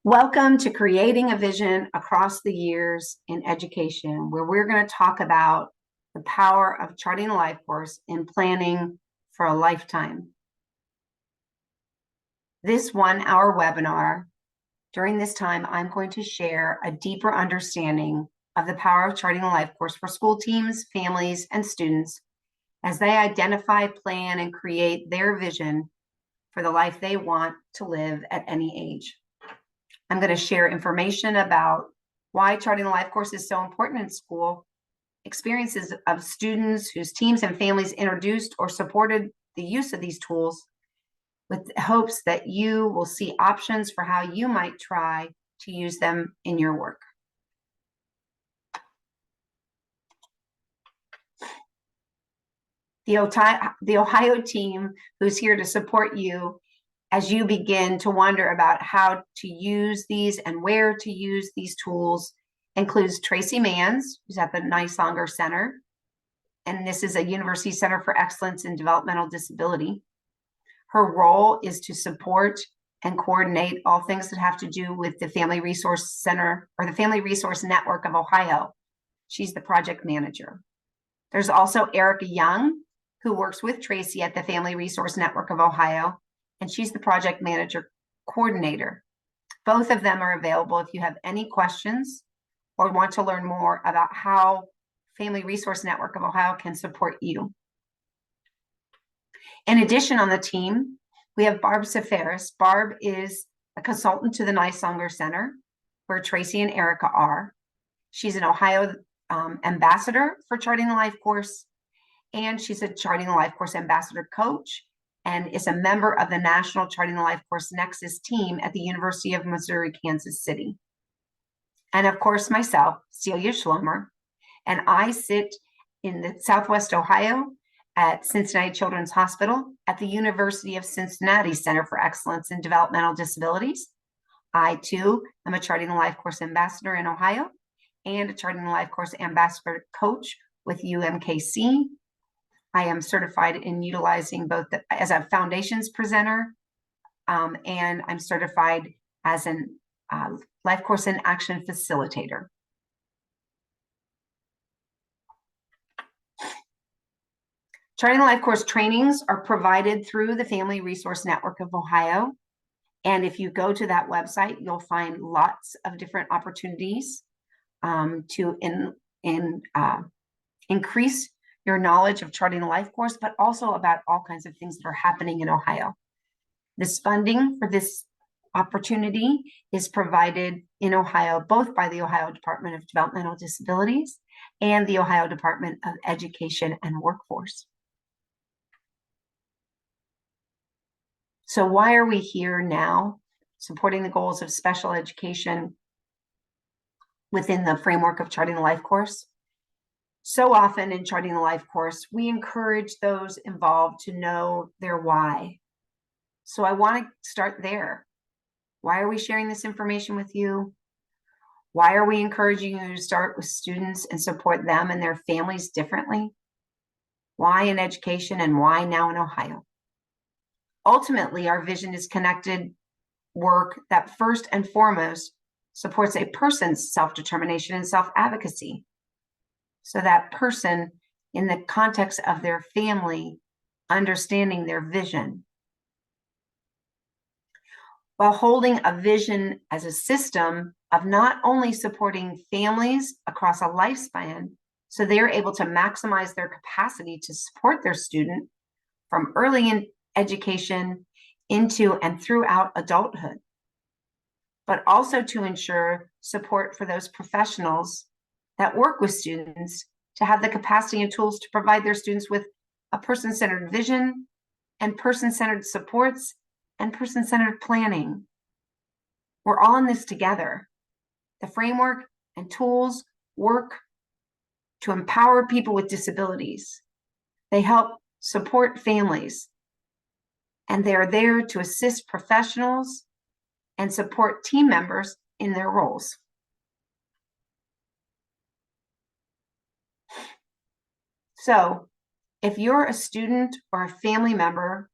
Welcome to Creating a Vision Across the Years in Education, where we're going to talk about the power of charting a life course in planning for a lifetime. This 1-hour webinar, during this time, I'm going to share a deeper understanding of the power of charting a life course for school teams, families, and students as they identify, plan, and create their vision for the life they want to live at any age. I'm going to share information about why charting a life course is so important in school, experiences of students whose teams and families introduced or supported the use of these tools, with hopes that you will see options for how you might try to use them in your work. The Ohio team, who's here to support you as you begin to wonder about how to use these and where to use these tools, includes Tracy Mans, who's at the Niswonger Center, and this is a University Center for Excellence in Developmental Disability. Her role is to support and coordinate all things that have to do with the Family Resource Center or the Family Resource Network of Ohio. She's the project manager. There's also Erica Young, who works with Tracy at the Family Resource Network of Ohio, and she's the project manager coordinator. Both of them are available if you have any questions or want to learn more about how Family Resource Network of Ohio can support you. In addition, on the team, we have Barb Seferis. Barb is a consultant to the Niswonger Center, where Tracy and Erica are. She's an Ohio ambassador for Charting the Life course, and she's a Charting the Life course ambassador coach, and is a member of the National Charting the Life Course Nexus team at the University of Missouri, Kansas City. And of course, myself, Celia Schlomer, and I sit in the Southwest Ohio at Cincinnati Children's Hospital at the University of Cincinnati Center for Excellence in Developmental Disabilities. I, too, am a Charting the Life course ambassador in Ohio and a Charting the Life course ambassador coach with UMKC. I am certified in utilizing both as a foundations presenter, and I'm certified as an life course in action facilitator. Charting the Life course trainings are provided through the Family Resource Network of Ohio. And if you go to that website, you'll find lots of different opportunities to increase your knowledge of charting the life course, but also about all kinds of things that are happening in Ohio. This funding for this opportunity is provided in Ohio, both by the Ohio Department of Developmental Disabilities and the Ohio Department of Education and Workforce. So why are we here now, supporting the goals of special education within the framework of charting the life course? So often in charting the life course, we encourage those involved to know their why. So I want to start there. Why are we sharing this information with you? Why are we encouraging you to start with students and support them and their families differently? Why in education and why now in Ohio? Ultimately, our vision is connected work that first and foremost supports a person's self-determination and self-advocacy. So that person, in the context of their family, understanding their vision, while holding a vision as a system of not only supporting families across a lifespan, so they're able to maximize their capacity to support their student from early in education into and throughout adulthood, but also to ensure support for those professionals that work with students to have the capacity and tools to provide their students with a person-centered vision and person-centered supports and person-centered planning. We're all in this together. The framework and tools work to empower people with disabilities. They help support families, and they're there to assist professionals and support team members in their roles. So if you're a student or a family member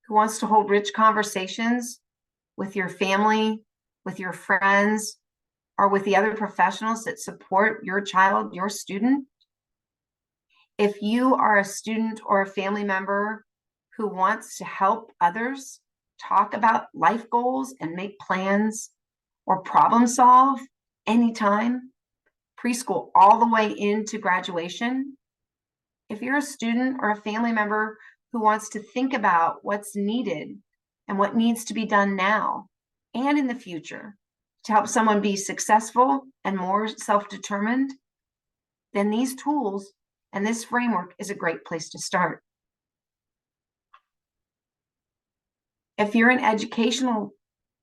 who wants to hold rich conversations with your family with your friends, or with the other professionals that support your child, your student. If you are a student or a family member who wants to help others talk about life goals and make plans or problem solve anytime, preschool all the way into graduation. If you're a student or a family member who wants to think about what's needed and what needs to be done now and in the future to help someone be successful and more self-determined, then these tools and this framework is a great place to start. If you're an educational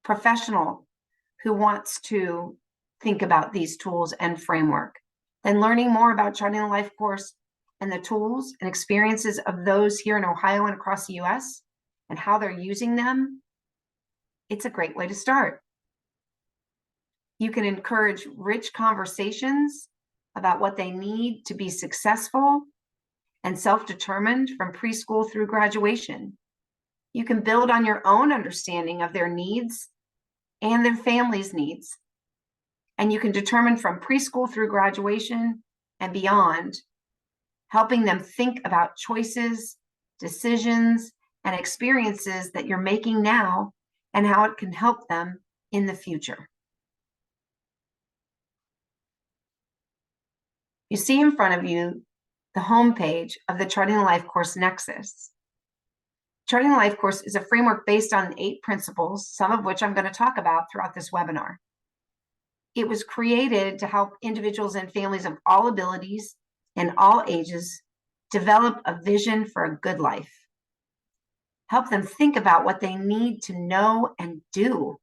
professional who wants to think about these tools and framework, then learning more about Charting the Life course and the tools and experiences of those here in Ohio and across the US and how they're using them, it's a great way to start. You can encourage rich conversations about what they need to be successful and self-determined from preschool through graduation. You can build on your own understanding of their needs and their family's needs. And you can determine from preschool through graduation and beyond, helping them think about choices, decisions, and experiences that you're making now and how it can help them in the future. You see in front of you the homepage of the Charting the Life course Nexus. Charting the Life course is a framework based on 8 principles, some of which I'm going to talk about throughout this webinar. It was created to help individuals and families of all abilities and all ages develop a vision for a good life. Help them think about what they need to know and do.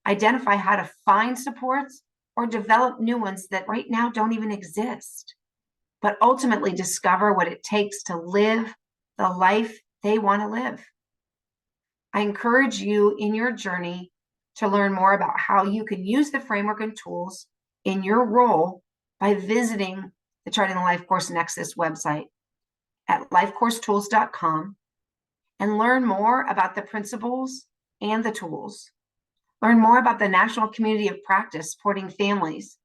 Identify how to find supports or develop new ones that right now don't even exist, but ultimately discover what it takes to live the life they want to live. I encourage you in your journey to learn more about how you can use the framework and tools in your role by visiting the Charting the Life Course Nexus website at lifecoursetools.com and learn more about the principles and the tools. Learn more about the National Community of Practice supporting families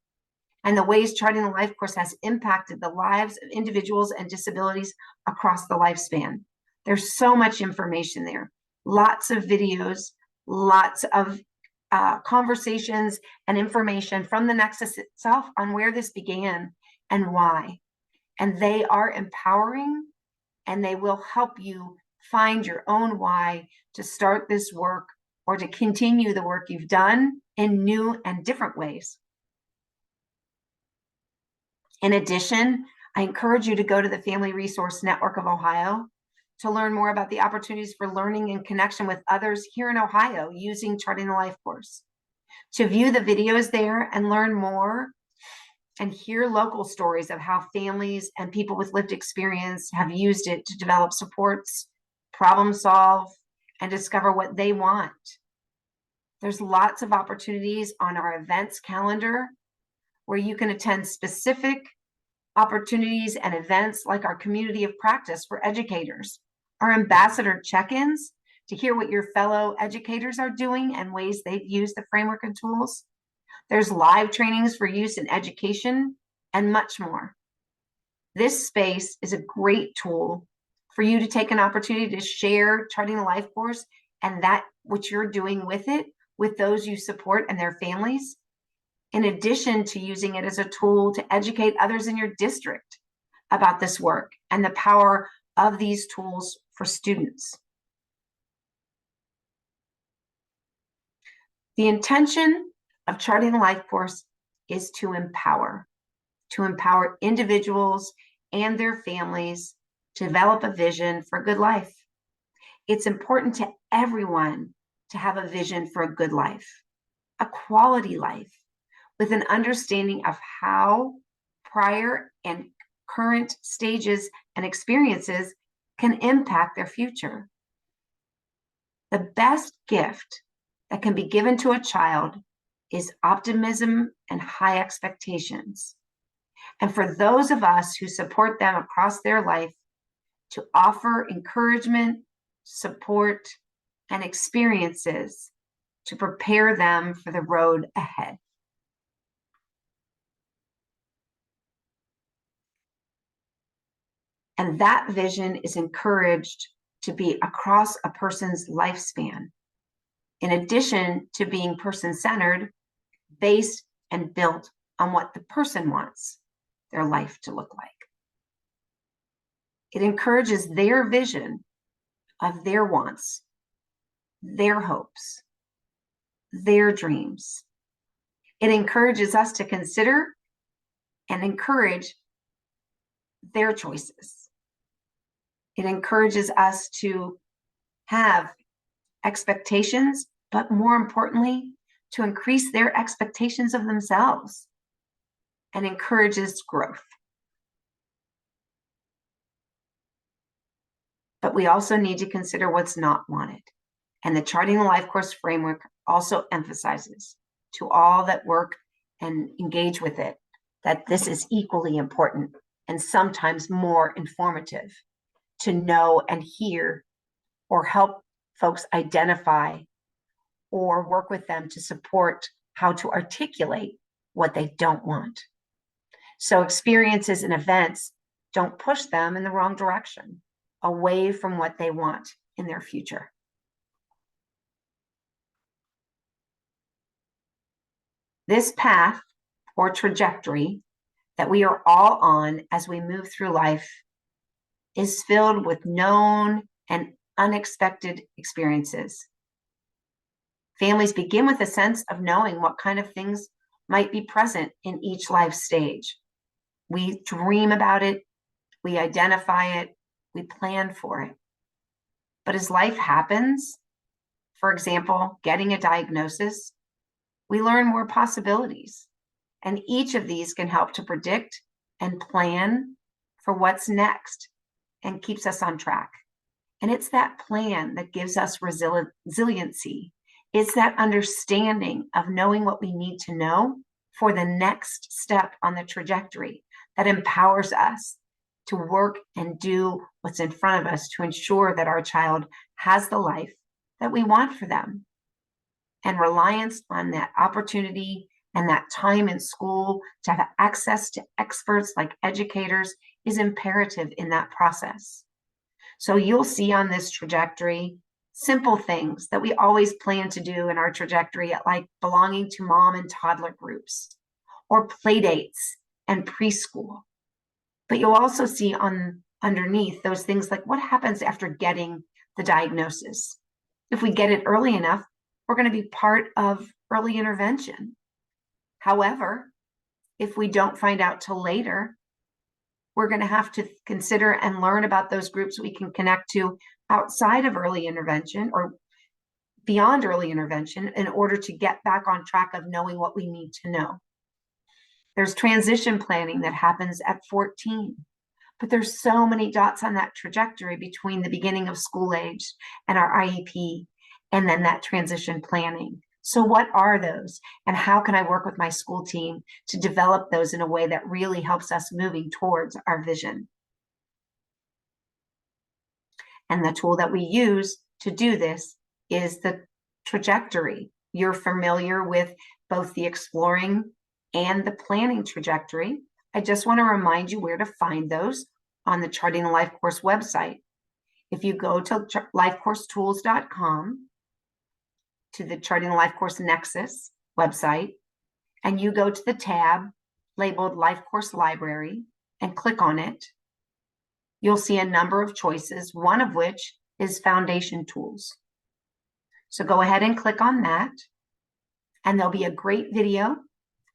and the ways Charting the Life course has impacted the lives of individuals and disabilities across the lifespan. There's so much information there, lots of videos, lots of conversations and information from the Nexus itself on where this began and why. And they are empowering, and they will help you find your own why to start this work or to continue the work you've done in new and different ways. In addition, I encourage you to go to the Family Resource Network of Ohio to learn more about the opportunities for learning and connection with others here in Ohio using Charting the Life course. To view the videos there and learn more and hear local stories of how families and people with lived experience have used it to develop supports, problem solve, and discover what they want. There's lots of opportunities on our events calendar where you can attend specific opportunities and events like our community of practice for educators, our ambassador check-ins to hear what your fellow educators are doing and ways they've used the framework and tools. There's live trainings for use in education and much more. This space is a great tool for you to take an opportunity to share Charting the Life course and that what you're doing with it with those you support and their families, in addition to using it as a tool to educate others in your district about this work and the power of these tools for students. The intention of Charting the Life course is to empower individuals and their families to develop a vision for a good life. It's important to everyone to have a vision for a good life, a quality life, with an understanding of how prior and current stages and experiences can impact their future. The best gift that can be given to a child is optimism and high expectations. And for those of us who support them across their life, to offer encouragement, support, and experiences to prepare them for the road ahead. And that vision is encouraged to be across a person's lifespan, in addition to being person-centered, based and built on what the person wants their life to look like. It encourages their vision of their wants, their hopes, their dreams. It encourages us to consider and encourage their choices. It encourages us to have expectations, but more importantly, to increase their expectations of themselves, and encourages growth. But we also need to consider what's not wanted. And the Charting the Life Course framework also emphasizes to all that work and engage with it that this is equally important and sometimes more informative to know and hear, or help folks identify or work with them to support how to articulate what they don't want. So experiences and events don't push them in the wrong direction, away from what they want in their future. This path or trajectory that we are all on as we move through life is filled with known and unexpected experiences. Families begin with a sense of knowing what kind of things might be present in each life stage. We dream about it, we identify it, we plan for it. But as life happens, for example, getting a diagnosis, we learn more possibilities. And each of these can help to predict and plan for what's next and keeps us on track. And it's that plan that gives us resiliency. It's that understanding of knowing what we need to know for the next step on the trajectory that empowers us to work and do what's in front of us to ensure that our child has the life that we want for them. And reliance on that opportunity and that time in school to have access to experts like educators is imperative in that process. So you'll see on this trajectory simple things that we always plan to do in our trajectory, like belonging to mom and toddler groups or play dates and preschool. But you'll also see underneath those things like what happens after getting the diagnosis. If we get it early enough, we're going to be part of early intervention. However, if we don't find out till later, we're going to have to consider and learn about those groups we can connect to outside of early intervention or beyond early intervention in order to get back on track of knowing what we need to know. There's transition planning that happens at 14, but there's so many dots on that trajectory between the beginning of school age and our IEP and then that transition planning. So what are those, and how can I work with my school team to develop those in a way that really helps us moving towards our vision? And the tool that we use to do this is the trajectory. You're familiar with both the exploring and the planning trajectory. I just want to remind you where to find those on the Charting the Life Course website. If you go to lifecoursetools.com, to the Charting the Life Course Nexus website, and you go to the tab labeled Life Course Library and click on it, you'll see a number of choices, one of which is Foundation Tools. So go ahead and click on that, and there'll be a great video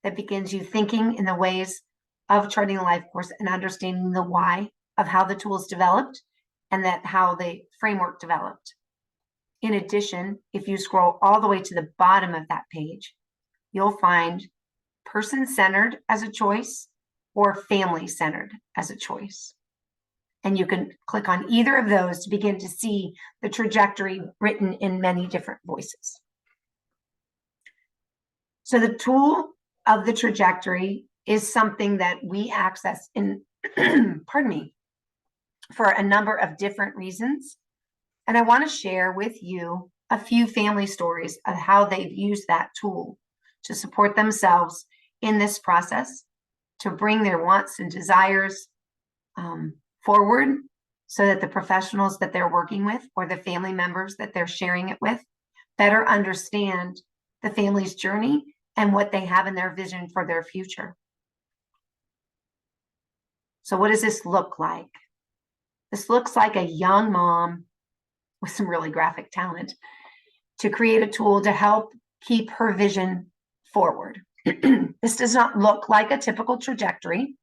that begins you thinking in the ways of Charting the Life Course and understanding the why of how the tools developed and that how the framework developed. In addition, if you scroll all the way to the bottom of that page, you'll find person-centered as a choice or family-centered as a choice. And you can click on either of those to begin to see the trajectory written in many different voices. So the tool of the trajectory is something that we access in, pardon me, for a number of different reasons. And I want to share with you a few family stories of how they've used that tool to support themselves in this process, to bring their wants and desires forward, so that the professionals that they're working with or the family members that they're sharing it with better understand the family's journey and what they have in their vision for their future. So what does this look like? This looks like a young mom with some really graphic talent to create a tool to help keep her vision forward. This does not look like a typical trajectory,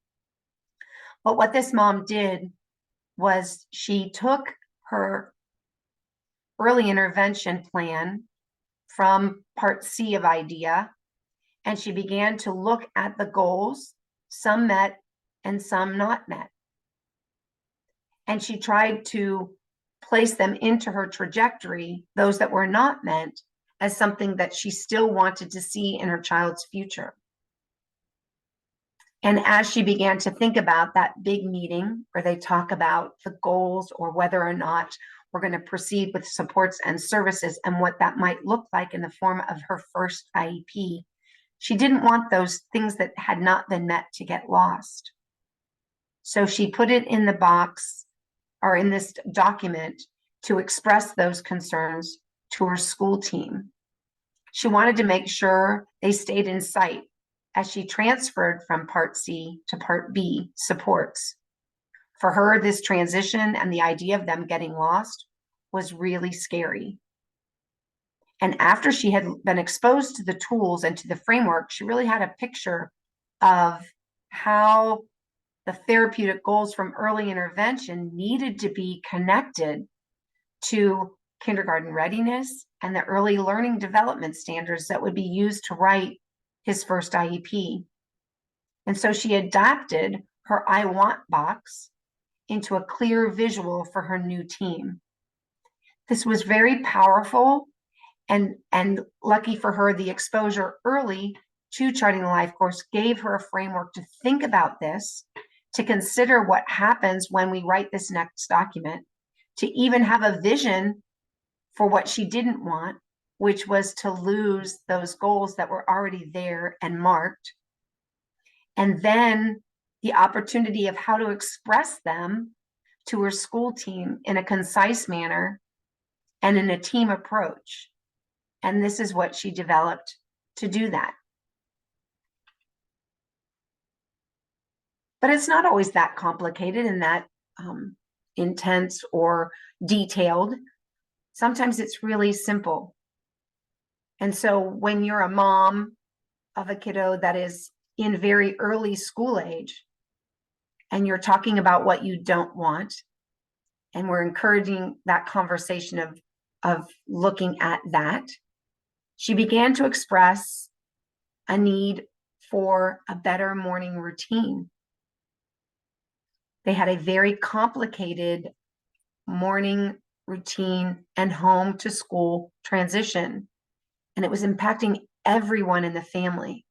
but what this mom did was she took her early intervention plan from part C of IDEA, and she began to look at the goals, some met and some not met. And she tried to place them into her trajectory, those that were not met, as something that she still wanted to see in her child's future. And as she began to think about that big meeting where they talk about the goals or whether or not we're going to proceed with supports and services and what that might look like in the form of her first IEP, she didn't want those things that had not been met to get lost. So she put it in the box or in this document to express those concerns to her school team. She wanted to make sure they stayed in sight as she transferred from Part C to Part B supports. For her, this transition and the idea of them getting lost was really scary. And after she had been exposed to the tools and to the framework, she really had a picture of how the therapeutic goals from early intervention needed to be connected to kindergarten readiness and the early learning development standards that would be used to write his first IEP. And so she adapted her I want box into a clear visual for her new team. This was very powerful, and lucky for her, the exposure early to Charting the Life course gave her a framework to think about this, to consider what happens when we write this next document, to even have a vision for what she didn't want, which was to lose those goals that were already there and marked. And then the opportunity of how to express them to her school team in a concise manner and in a team approach. And this is what she developed to do that. But it's not always that complicated and that intense or detailed. Sometimes it's really simple. And so when you're a mom of a kiddo that is in very early school age, and you're talking about what you don't want, and we're encouraging that conversation of looking at that, she began to express a need for a better morning routine. They had a very complicated morning routine and home to school transition, and it was impacting everyone in the family.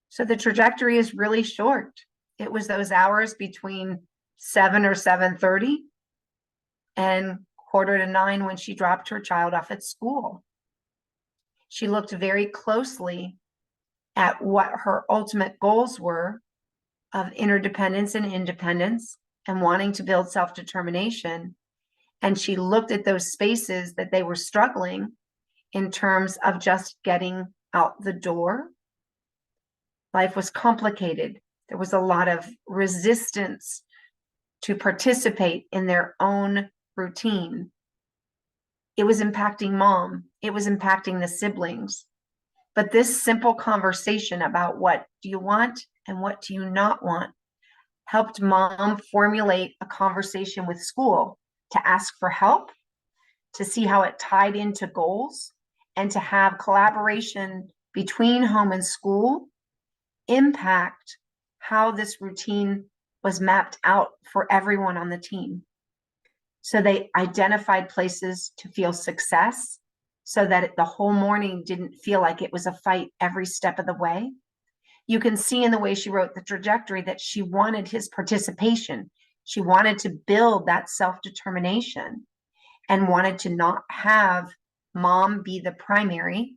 So the trajectory is really short. It was those hours between 7 or 7:30 and 8:45 when she dropped her child off at school. She looked very closely at what her ultimate goals were of interdependence and independence and wanting to build self-determination. And she looked at those spaces that they were struggling in terms of just getting out the door. Life was complicated. There was a lot of resistance to participate in their own routine. It was impacting mom. It was impacting the siblings. But this simple conversation about what do you want and what do you not want helped mom formulate a conversation with school to ask for help, to see how it tied into goals, and to have collaboration between home and school impact how this routine was mapped out for everyone on the team. So they identified places to feel success so that the whole morning didn't feel like it was a fight every step of the way. You can see in the way she wrote the trajectory that she wanted his participation. She wanted to build that self-determination and wanted to not have mom be the primary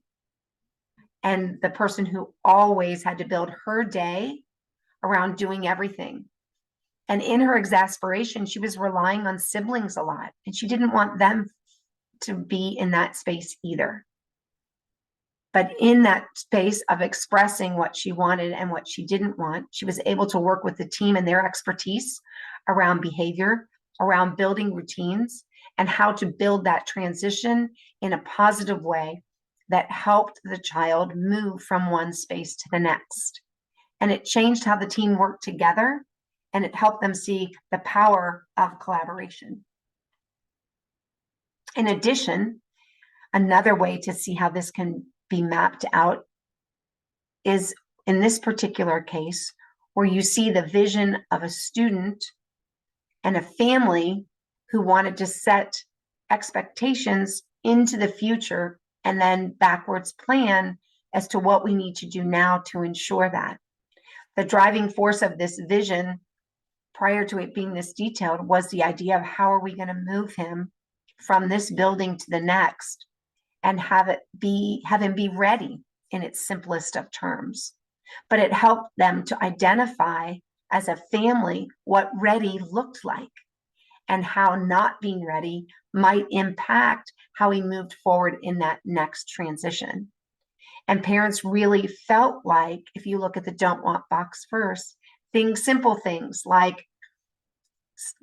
and the person who always had to build her day around doing everything. And in her exasperation, she was relying on siblings a lot, and she didn't want them to be in that space either. But in that space of expressing what she wanted and what she didn't want, she was able to work with the team and their expertise around behavior, around building routines, and how to build that transition in a positive way that helped the child move from one space to the next. And it changed how the team worked together, and it helped them see the power of collaboration. In addition, another way to see how this can be mapped out is in this particular case, where you see the vision of a student and a family who wanted to set expectations into the future and then backwards plan as to what we need to do now to ensure that. The driving force of this vision, prior to it being this detailed, was the idea of how are we going to move him from this building to the next and have him be ready in its simplest of terms. But it helped them to identify as a family what ready looked like and how not being ready might impact how he moved forward in that next transition. And parents really felt like, if you look at the don't want box first, simple things like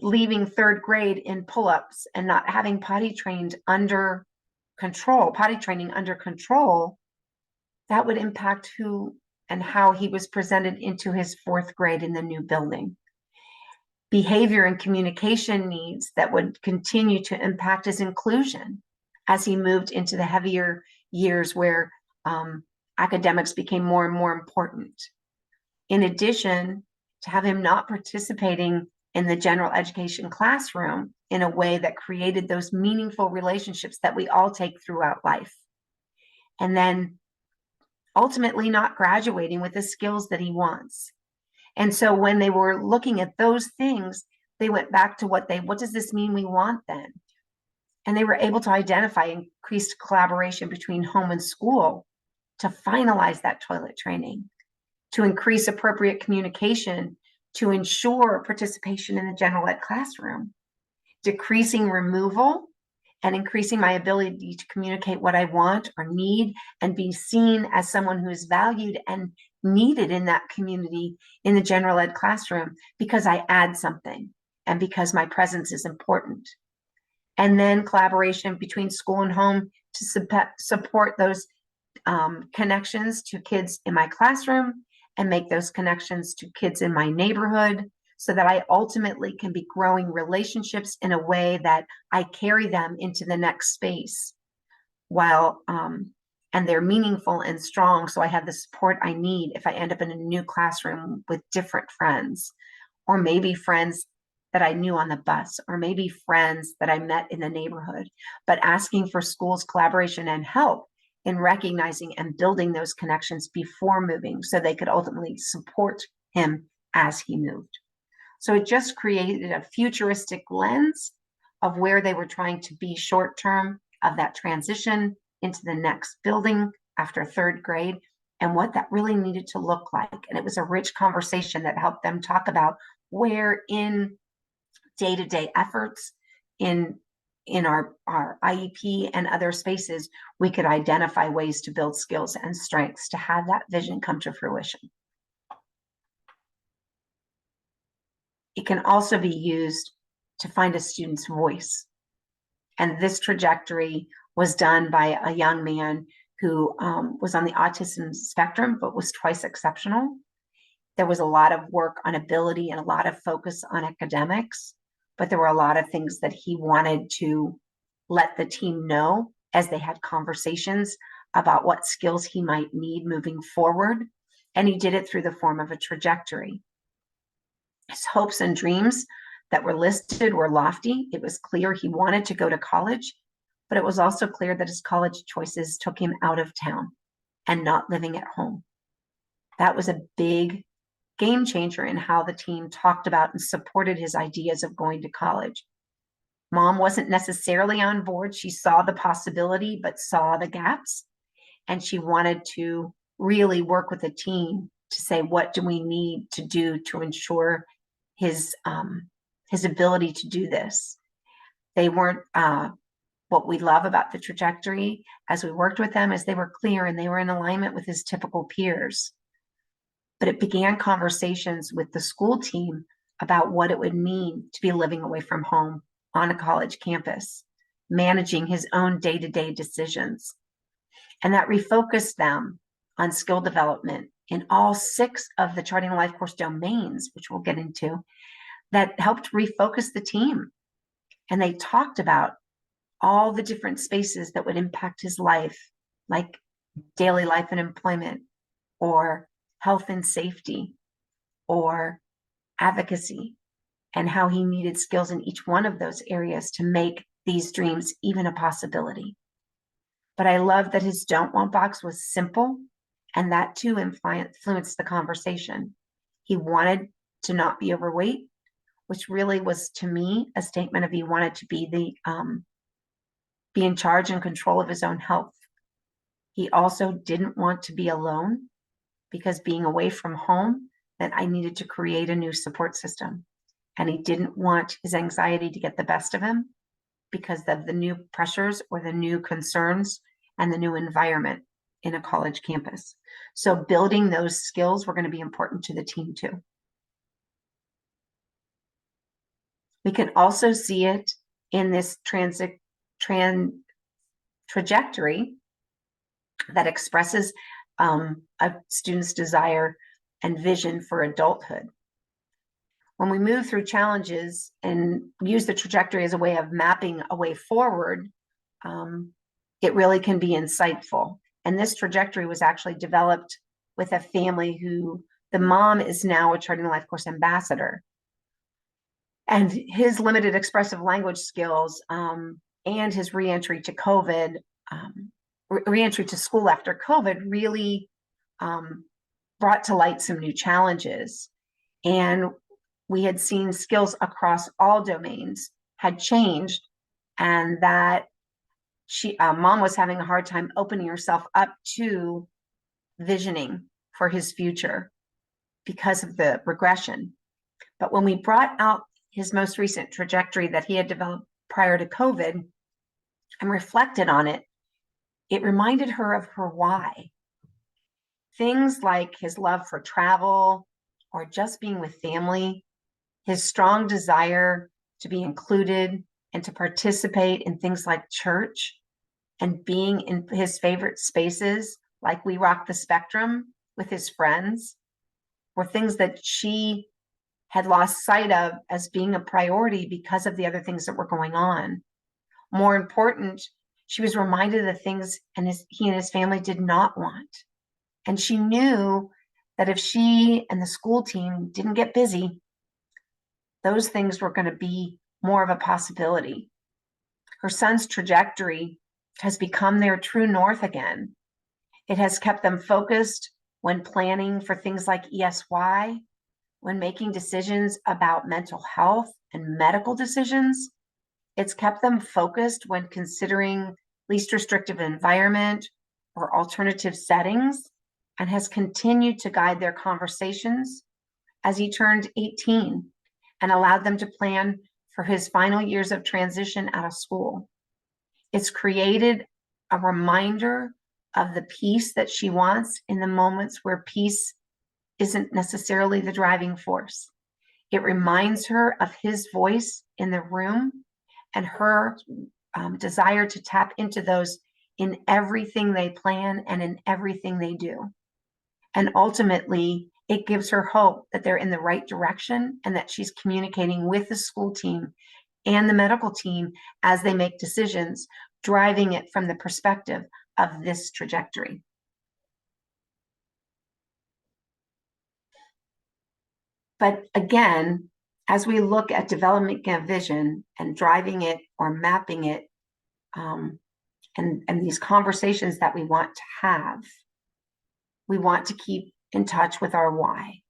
leaving third grade in pull-ups and not having potty training under control, that would impact who and how he was presented into his fourth grade in the new building. Behavior and communication needs that would continue to impact his inclusion as he moved into the heavier years where academics became more and more important. In addition, to have him not participating in the general education classroom in a way that created those meaningful relationships that we all take throughout life. And then ultimately not graduating with the skills that he wants. And so when they were looking at those things, they went back to what does this mean we want then? And they were able to identify increased collaboration between home and school to finalize that toilet training, to increase appropriate communication, to ensure participation in the general ed classroom, decreasing removal and increasing my ability to communicate what I want or need and be seen as someone who is valued and needed in that community in the general ed classroom because I add something and because my presence is important. And then collaboration between school and home to support those connections to kids in my classroom and make those connections to kids in my neighborhood so that I ultimately can be growing relationships in a way that I carry them into the next space while and they're meaningful and strong, so I have the support I need if I end up in a new classroom with different friends, or maybe friends that I knew on the bus, or maybe friends that I met in the neighborhood, but asking for schools' collaboration and help in recognizing and building those connections before moving so they could ultimately support him as he moved. So it just created a futuristic lens of where they were trying to be short term of that transition into the next building after third grade and what that really needed to look like. And it was a rich conversation that helped them talk about where in day-to-day efforts in our IEP and other spaces, we could identify ways to build skills and strengths to have that vision come to fruition. It can also be used to find a student's voice. And this trajectory was done by a young man who was on the autism spectrum, but was twice exceptional. There was a lot of work on ability and a lot of focus on academics, but there were a lot of things that he wanted to let the team know as they had conversations about what skills he might need moving forward. And he did it through the form of a trajectory. His hopes and dreams that were listed were lofty. It was clear he wanted to go to college, but it was also clear that his college choices took him out of town and not living at home. That was a big game changer in how the team talked about and supported his ideas of going to college. Mom wasn't necessarily on board. She saw the possibility, but saw the gaps. And she wanted to really work with the team to say, what do we need to do to ensure his ability to do this? They weren't, what we love about the trajectory as we worked with them is they were clear and they were in alignment with his typical peers. But it began conversations with the school team about what it would mean to be living away from home on a college campus, managing his own day-to-day decisions. And that refocused them on skill development in all 6 of the Charting a Life Course domains, which we'll get into, that helped refocus the team. And they talked about all the different spaces that would impact his life, like daily life and employment, or health and safety, or advocacy, and how he needed skills in each one of those areas to make these dreams even a possibility. But I love that his don't want box was simple, and that too influenced the conversation. He wanted to not be overweight, which really was, to me, a statement of he wanted to be in charge and control of his own health. He also didn't want to be alone, because being away from home meant I needed to create a new support system. And he didn't want his anxiety to get the best of him because of the new pressures or the new concerns and the new environment in a college campus. So building those skills were going to be important to the team too. We can also see it in this trajectory that expresses a student's desire and vision for adulthood. When we move through challenges and use the trajectory as a way of mapping a way forward, it really can be insightful. And this trajectory was actually developed with a family who the mom is now a Charting a Life Course ambassador. And his limited expressive language skills and his reentry to COVID, reentry to school after COVID really brought to light some new challenges. And we had seen skills across all domains had changed, and that mom was having a hard time opening herself up to visioning for his future because of the regression. But when we brought out his most recent trajectory that he had developed prior to COVID and reflected on it, it reminded her of her why. Things like his love for travel or just being with family, his strong desire to be included and to participate in things like church and being in his favorite spaces, like We Rock the Spectrum with his friends, were things that she had lost sight of as being a priority because of the other things that were going on. More important, she was reminded of the things he and his family did not want. And she knew that if she and the school team didn't get busy, those things were going to be more of a possibility. Her son's trajectory has become their true north again. It has kept them focused when planning for things like ESY, when making decisions about mental health and medical decisions. It's kept them focused when considering least restrictive environment or alternative settings, and has continued to guide their conversations as he turned 18 and allowed them to plan for his final years of transition out of school. It's created a reminder of the peace that she wants in the moments where peace isn't necessarily the driving force. It reminds her of his voice in the room and her desire to tap into those in everything they plan and in everything they do. And ultimately, it gives her hope that they're in the right direction and that she's communicating with the school team and the medical team as they make decisions, driving it from the perspective of this trajectory. But again, as we look at developing a vision and driving it or mapping it, and these conversations that we want to have, we want to keep in touch with our why.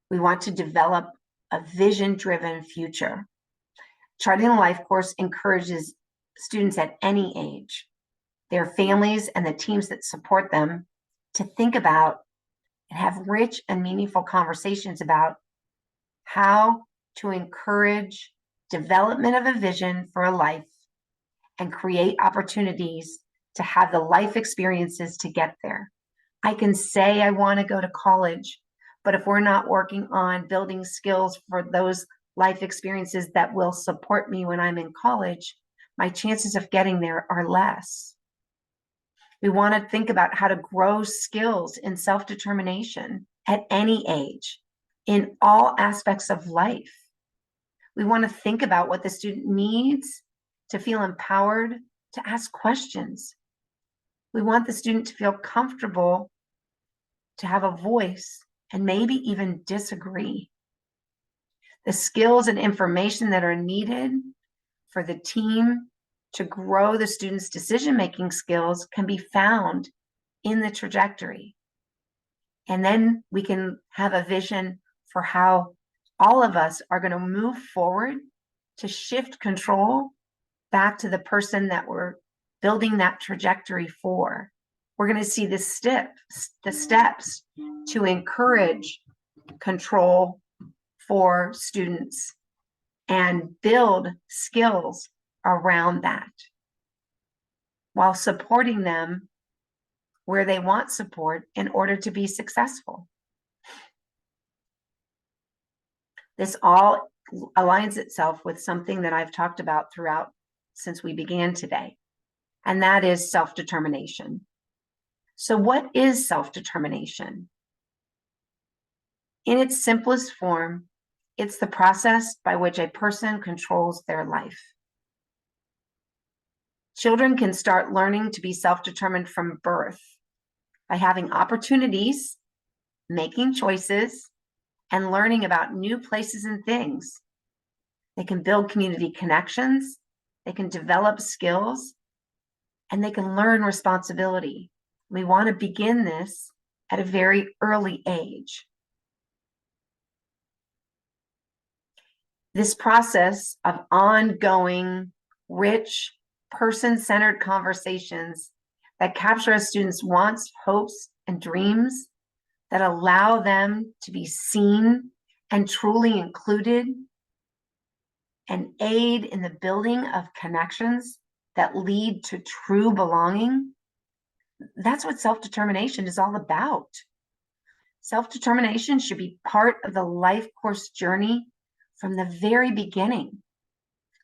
We want to develop a vision-driven future. Charting the Life course encourages students at any age, their families, and the teams that support them to think about and have rich and meaningful conversations about how to encourage development of a vision for a life and create opportunities to have the life experiences to get there. I can say I want to go to college, but if we're not working on building skills for those life experiences that will support me when I'm in college, my chances of getting there are less. We want to think about how to grow skills in self-determination at any age, in all aspects of life. We want to think about what the student needs to feel empowered to ask questions. We want the student to feel comfortable to have a voice and maybe even disagree. The skills and information that are needed for the team to grow the students' decision-making skills can be found in the trajectory. And then we can have a vision for how all of us are going to move forward to shift control back to the person that we're building that trajectory for. We're going to see the steps to encourage control for students and build skills around that while supporting them where they want support in order to be successful. This all aligns itself with something that I've talked about throughout since we began today, and that is self-determination. So what is self-determination? In its simplest form, it's the process by which a person controls their life. Children can start learning to be self-determined from birth by having opportunities, making choices, and learning about new places and things. They can build community connections, they can develop skills, and they can learn responsibility. We want to begin this at a very early age. This process of ongoing, rich, person-centered conversations that capture a student's wants, hopes, and dreams, that allow them to be seen and truly included, and aid in the building of connections that lead to true belonging. That's what self-determination is all about. Self-determination should be part of the life course journey from the very beginning.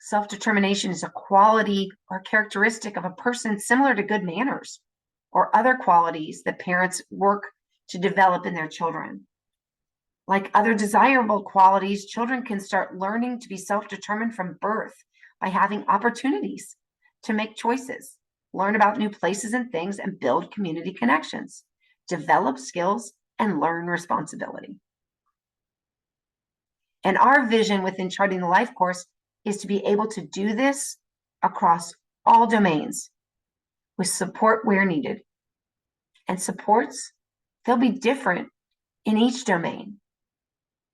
Self-determination is a quality or characteristic of a person similar to good manners or other qualities that parents work to develop in their children. Like other desirable qualities, children can start learning to be self-determined from birth by having opportunities to make choices, learn about new places and things, and build community connections, develop skills, and learn responsibility. And our vision within Charting the Life course is to be able to do this across all domains with support where needed. And supports, they'll be different in each domain.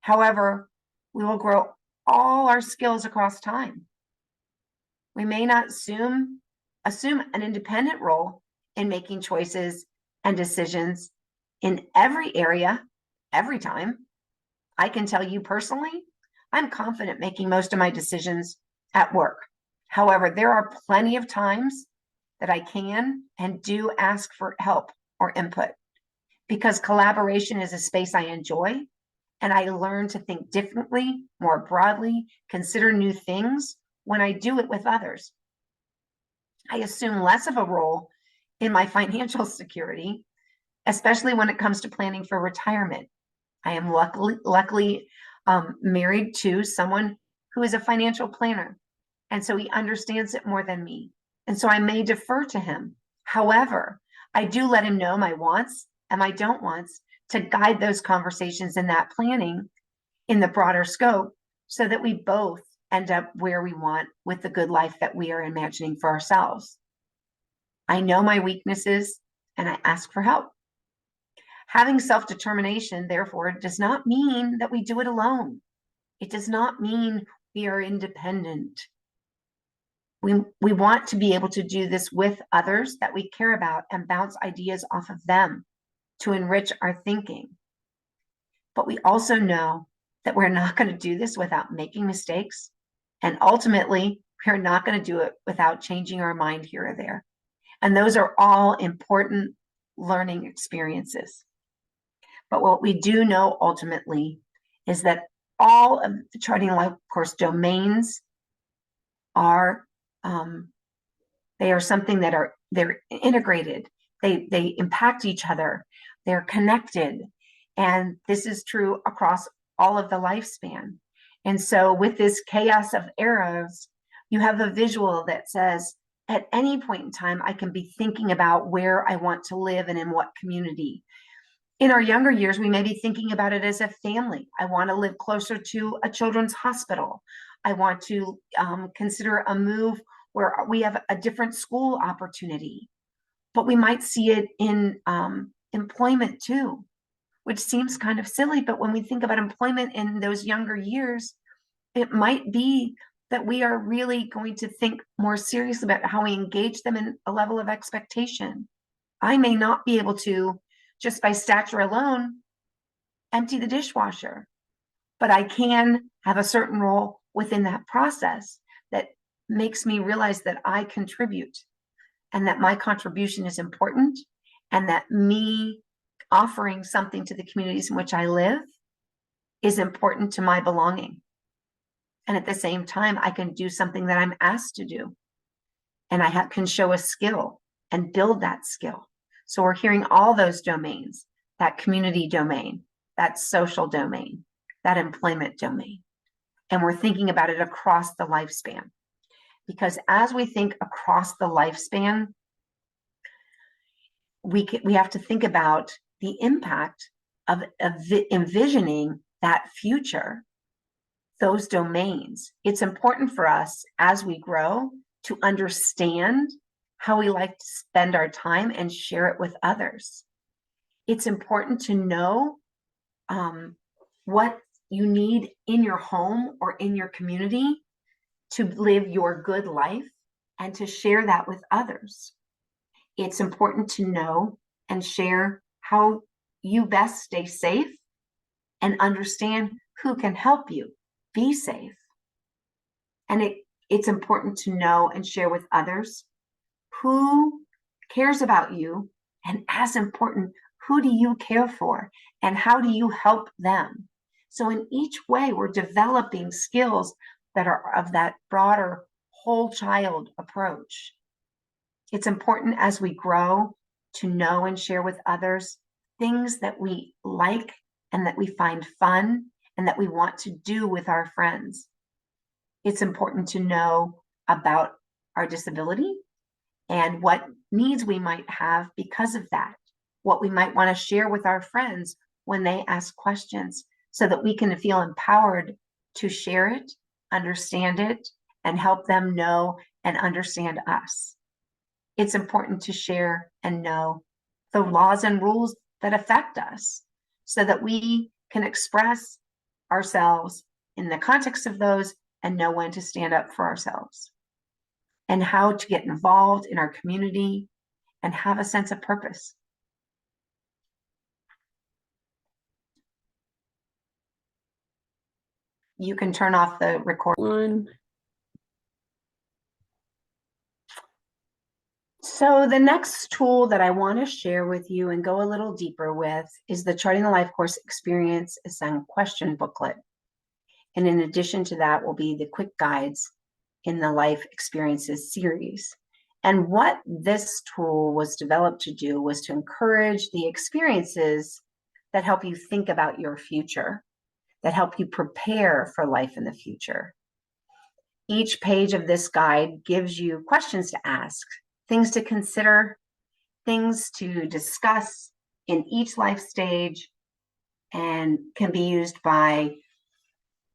However, we will grow all our skills across time. We may not assume an independent role in making choices and decisions in every area, every time. I can tell you personally, I'm confident making most of my decisions at work. However, there are plenty of times that I can and do ask for help or input, because collaboration is a space I enjoy, and I learn to think differently, more broadly, consider new things when I do it with others. I assume less of a role in my financial security, especially when it comes to planning for retirement. I am luckily married to someone who is a financial planner, and so he understands it more than me. And so I may defer to him. However, I do let him know my wants and my don't wants to guide those conversations and that planning in the broader scope, so that we both end up where we want with the good life that we are imagining for ourselves. I know my weaknesses and I ask for help. Having self-determination, therefore, does not mean that we do it alone. It does not mean we are independent. We want to be able to do this with others that we care about and bounce ideas off of them to enrich our thinking. But we also know that we're not going to do this without making mistakes. And ultimately, we're not going to do it without changing our mind here or there. And those are all important learning experiences. But what we do know ultimately is that all of the Charting Life Course domains are they are something that they're integrated. They impact each other. They're connected. And this is true across all of the lifespan. And so with this chaos of arrows, you have a visual that says, at any point in time, I can be thinking about where I want to live and in what community. In our younger years, we may be thinking about it as a family. I want to live closer to a children's hospital. I want to consider a move where we have a different school opportunity. But we might see it in employment too, which seems kind of silly. But when we think about employment in those younger years, it might be that we are really going to think more seriously about how we engage them in a level of expectation. I may not be able to, just by stature alone, empty the dishwasher, but I can have a certain role within that process that makes me realize that I contribute and that my contribution is important, and that me offering something to the communities in which I live is important to my belonging. And at the same time, I can do something that I'm asked to do. And I can show a skill and build that skill. So we're hearing all those domains, that community domain, that social domain, that employment domain. And we're thinking about it across the lifespan. Because as we think across the lifespan, we have to think about the impact of envisioning that future, those domains. It's important for us as we grow to understand how we like to spend our time and share it with others. It's important to know what you need in your home or in your community to live your good life and to share that with others. It's important to know and share how you best stay safe and understand who can help you be safe. And it's important to know and share with others who cares about you, and as important, who do you care for and how do you help them? So in each way, we're developing skills that are of that broader whole child approach. It's important as we grow to know and share with others things that we like and that we find fun and that we want to do with our friends. It's important to know about our disability and what needs we might have because of that, what we might want to share with our friends when they ask questions, so that we can feel empowered to share it, understand it, and help them know and understand us. It's important to share and know the laws and rules that affect us so that we can express ourselves in the context of those and know when to stand up for ourselves, and how to get involved in our community and have a sense of purpose. You can turn off the recording. So the next tool that I want to share with you and go a little deeper with is the Charting the Life Course Experience Assigned Question Booklet. And in addition to that will be the quick guides in the Life Experiences series. And what this tool was developed to do was to encourage the experiences that help you think about your future, that help you prepare for life in the future. Each page of this guide gives you questions to ask, things to consider, things to discuss in each life stage, and can be used by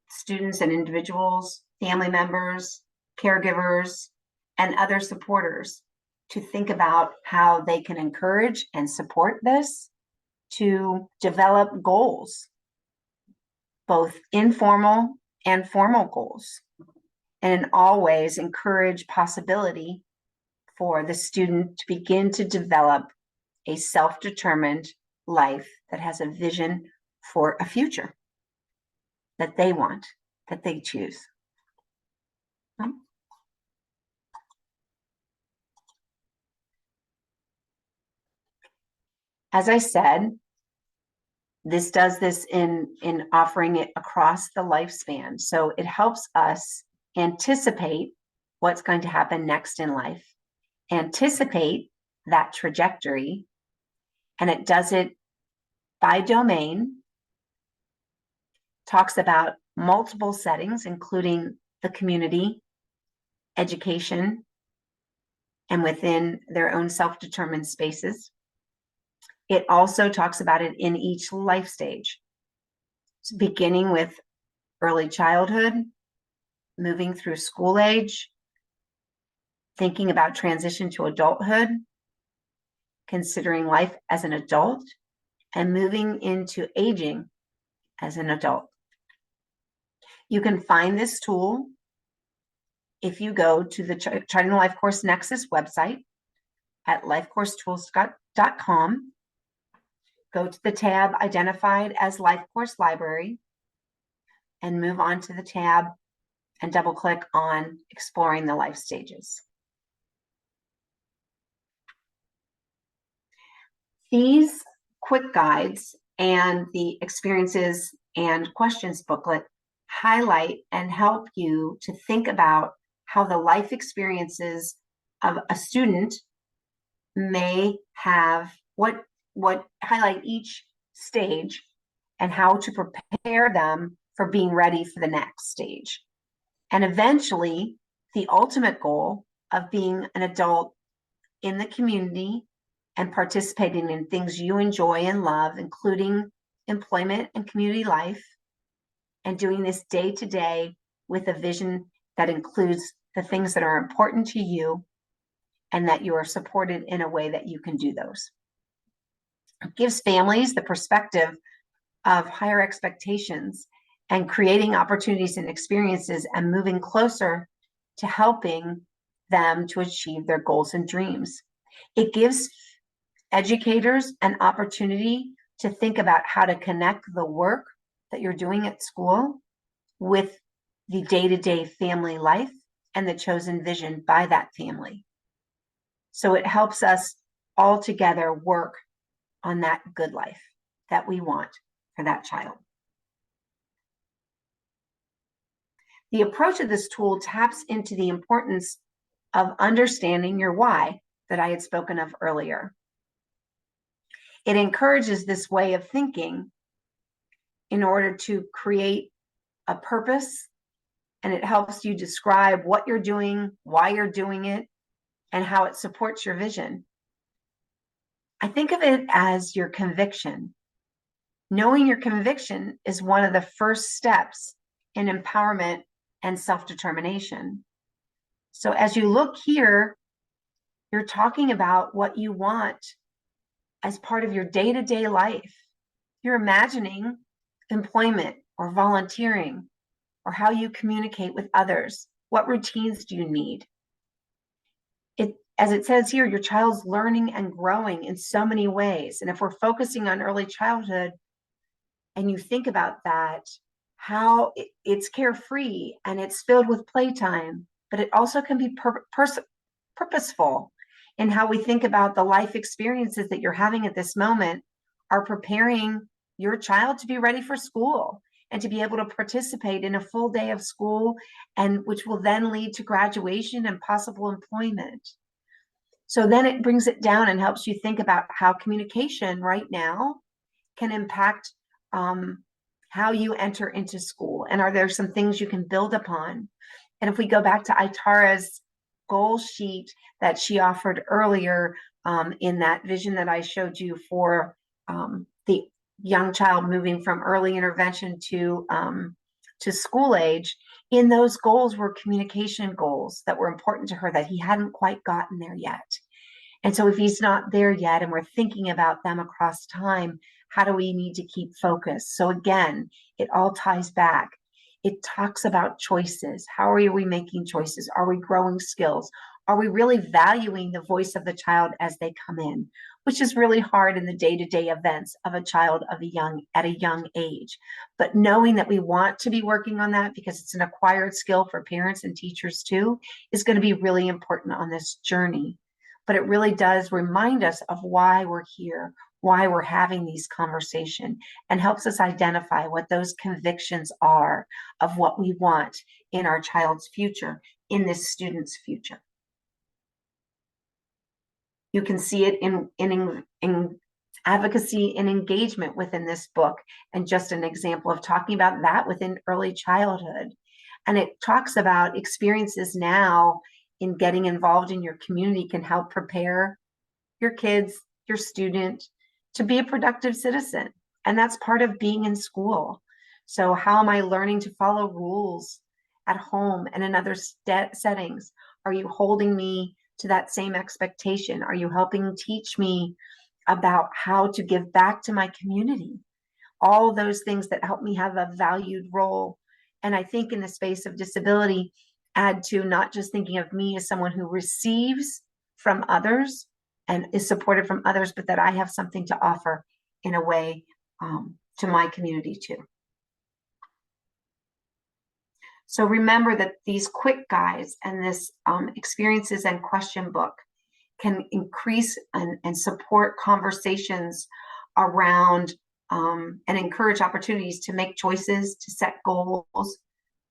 students and individuals, family members, caregivers, and other supporters to think about how they can encourage and support this to develop goals, both informal and formal goals. and in all ways encourage possibility for the student to begin to develop a self-determined life that has a vision for a future that they want, that they choose. As I said, this does this in offering it across the lifespan. So it helps us anticipate what's going to happen next in life, anticipate that trajectory, and it does it by domain, talks about multiple settings, including the community, education, and within their own self-determined spaces. It also talks about it in each life stage, so beginning with early childhood, moving through school age, thinking about transition to adulthood, considering life as an adult, and moving into aging as an adult. You can find this tool if you go to the Charting the Life Course Nexus website at lifecoursetools.com. Go to the tab identified as Life Course Library and move on to the tab and double click on Exploring the Life Stages. These quick guides and the experiences and questions booklet highlight and help you to think about how the life experiences of a student may have what highlight each stage and how to prepare them for being ready for the next stage. And eventually, the ultimate goal of being an adult in the community and participating in things you enjoy and love, including employment and community life, and doing this day to day with a vision that includes the things that are important to you and that you are supported in a way that you can do those. It gives families the perspective of higher expectations and creating opportunities and experiences and moving closer to helping them to achieve their goals and dreams. It gives educators an opportunity to think about how to connect the work that you're doing at school with the day-to-day family life and the chosen vision by that family. So it helps us all together work on that good life that we want for that child. The approach of this tool taps into the importance of understanding your why that I had spoken of earlier. It encourages this way of thinking in order to create a purpose, and it helps you describe what you're doing, why you're doing it, and how it supports your vision. I think of it as your conviction. Knowing your conviction is one of the first steps in empowerment and self-determination. So as you look here, you're talking about what you want as part of your day-to-day life. You're imagining employment or volunteering or how you communicate with others. What routines do you need? As it says here, your child's learning and growing in so many ways. And if we're focusing on early childhood and you think about that, how it's carefree and it's filled with playtime, but it also can be purposeful in how we think about the life experiences that you're having at this moment are preparing your child to be ready for school and to be able to participate in a full day of school, and which will then lead to graduation and possible employment. So then it brings it down and helps you think about how communication right now can impact how you enter into school. And are there some things you can build upon? And if we go back to Itara's goal sheet that she offered earlier in that vision that I showed you for the young child moving from early intervention to school age, in those goals were communication goals that were important to her that he hadn't quite gotten there yet. And so if he's not there yet and we're thinking about them across time, how do we need to keep focus? So again, it all ties back. it talks about choices. How are we making choices? Are we growing skills? Are we really valuing the voice of the child as they come in, which is really hard in the day-to-day events of a child at a young age. But knowing that we want to be working on that because it's an acquired skill for parents and teachers too, is going to be really important on this journey. But it really does remind us of why we're here, why we're having these conversations, and helps us identify what those convictions are of what we want in our child's future, in this student's future. You can see it in advocacy and engagement within this book, and just an example of talking about that within early childhood. And it talks about experiences now in getting involved in your community can help prepare your kids, your student, to be a productive citizen. And that's part of being in school. So how am I learning to follow rules at home and in other settings? Are you holding me to that same expectation? Are you helping teach me about how to give back to my community? All those things that help me have a valued role. And I think in the space of disability, add to not just thinking of me as someone who receives from others and is supported from others, but that I have something to offer in a way to my community too. So remember that these quick guides and this experiences and question book can increase and support conversations around and encourage opportunities to make choices, to set goals,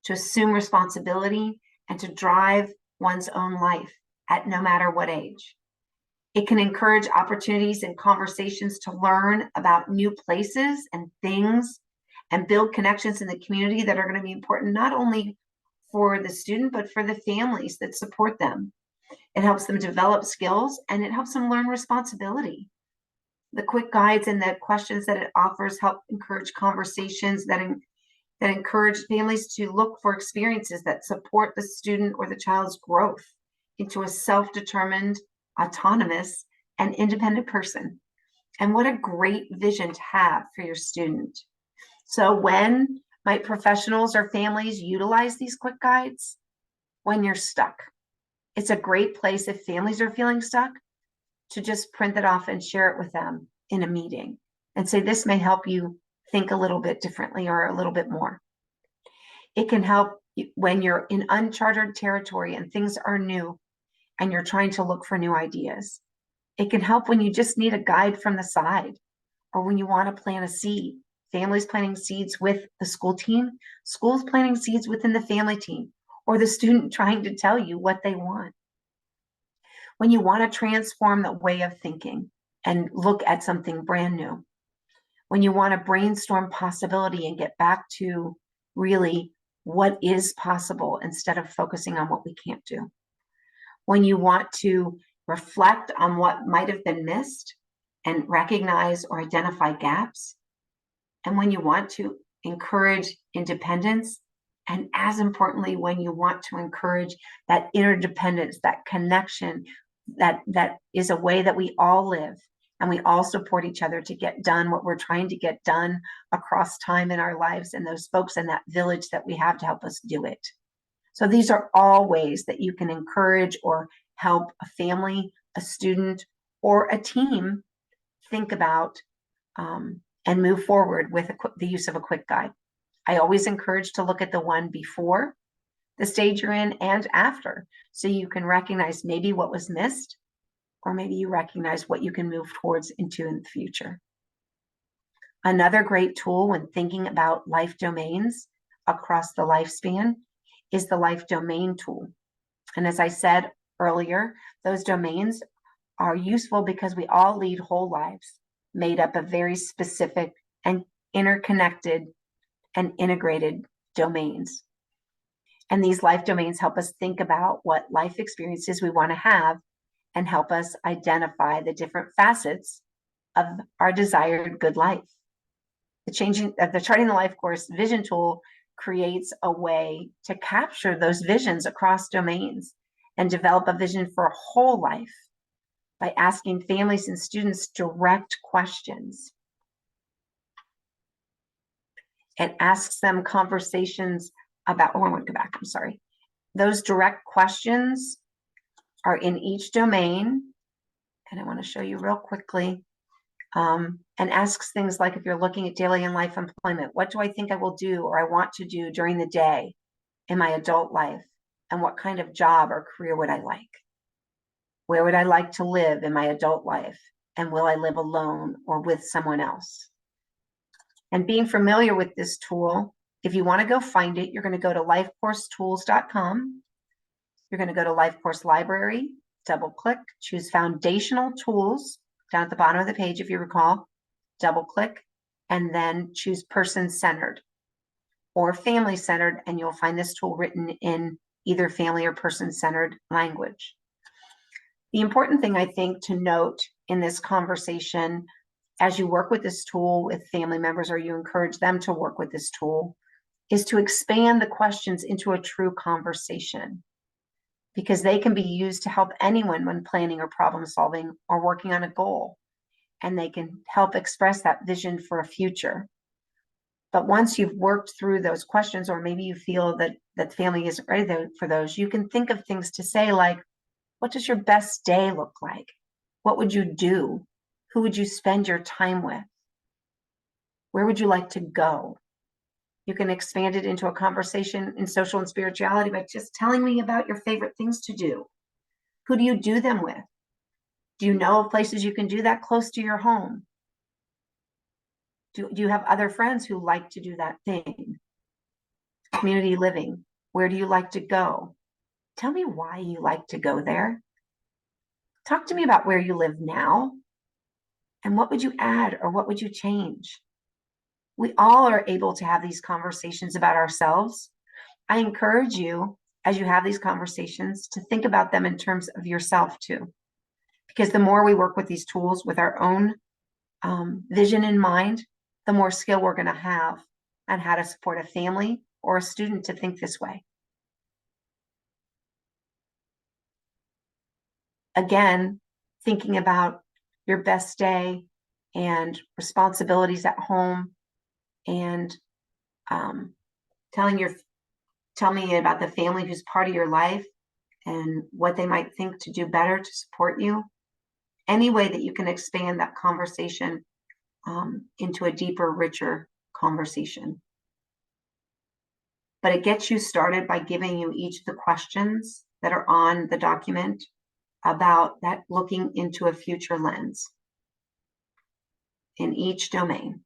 to assume responsibility, and to drive one's own life at no matter what age. It can encourage opportunities and conversations to learn about new places and things and build connections in the community that are going to be important, not only for the student, but for the families that support them. It helps them develop skills and it helps them learn responsibility. The quick guides and the questions that it offers help encourage conversations that encourage families to look for experiences that support the student or the child's growth into a self-determined, autonomous, and independent person. And what a great vision to have for your student. So when might professionals or families utilize these quick guides? When you're stuck. It's a great place if families are feeling stuck to just print it off and share it with them in a meeting and say, this may help you think a little bit differently or a little bit more. It can help when you're in uncharted territory and things are new and you're trying to look for new ideas. It can help when you just need a guide from the side or when you want to plant a seed. Families planting seeds with the school team, schools planting seeds within the family team, or the student trying to tell you what they want. When you want to transform the way of thinking and look at something brand new. When you want to brainstorm possibility and get back to really what is possible instead of focusing on what we can't do. When you want to reflect on what might have been missed and recognize or identify gaps. And when you want to encourage independence, and as importantly, when you want to encourage that interdependence, that connection, that is a way that we all live and we all support each other to get done what we're trying to get done across time in our lives, and those folks in that village that we have to help us do it. So these are all ways that you can encourage or help a family, a student, or a team think about and move forward with the use of a quick guide. I always encourage to look at the one before the stage you're in and after, so you can recognize maybe what was missed, or maybe you recognize what you can move towards into in the future. Another great tool when thinking about life domains across the lifespan is the life domain tool. And as I said earlier, those domains are useful because we all lead whole lives made up of very specific and interconnected and integrated domains. And these life domains help us think about what life experiences we want to have and help us identify the different facets of our desired good life. The Charting the Life Course vision tool creates a way to capture those visions across domains and develop a vision for a whole life by asking families and students direct questions. It asks them conversations about, oh, I want to go back, I'm sorry. Those direct questions are in each domain. And I want to show you real quickly. And asks things like, if you're looking at daily and life employment, what do I think I will do or I want to do during the day in my adult life? And what kind of job or career would I like? Where would I like to live in my adult life? And will I live alone or with someone else? And being familiar with this tool, if you want to go find it, you're going to go to lifecoursetools.com. You're going to go to Life Course Library, double click, choose Foundational Tools down at the bottom of the page, if you recall, double click, and then choose Person-Centered or Family-Centered, and you'll find this tool written in either family or person-centered language. The important thing, I think, to note in this conversation, as you work with this tool with family members or you encourage them to work with this tool, is to expand the questions into a true conversation, because they can be used to help anyone when planning or problem solving or working on a goal, and they can help express that vision for a future. But once you've worked through those questions, or maybe you feel that the family isn't ready for those, you can think of things to say like, what does your best day look like? What would you do? Who would you spend your time with? Where would you like to go? You can expand it into a conversation in social and spirituality by just telling me about your favorite things to do. Who do you do them with? Do you know of places you can do that close to your home? Do you have other friends who like to do that thing? Community living. Where do you like to go? Tell me why you like to go there. Talk to me about where you live now. And what would you add or what would you change? We all are able to have these conversations about ourselves. I encourage you, as you have these conversations, to think about them in terms of yourself too. Because the more we work with these tools with our own vision in mind, the more skill we're going to have on how to support a family or a student to think this way. Again, thinking about your best day and responsibilities at home, and tell me about the family who's part of your life and what they might think to do better to support you. Any way that you can expand that conversation into a deeper, richer conversation. But it gets you started by giving you each of the questions that are on the document about that looking into a future lens in each domain.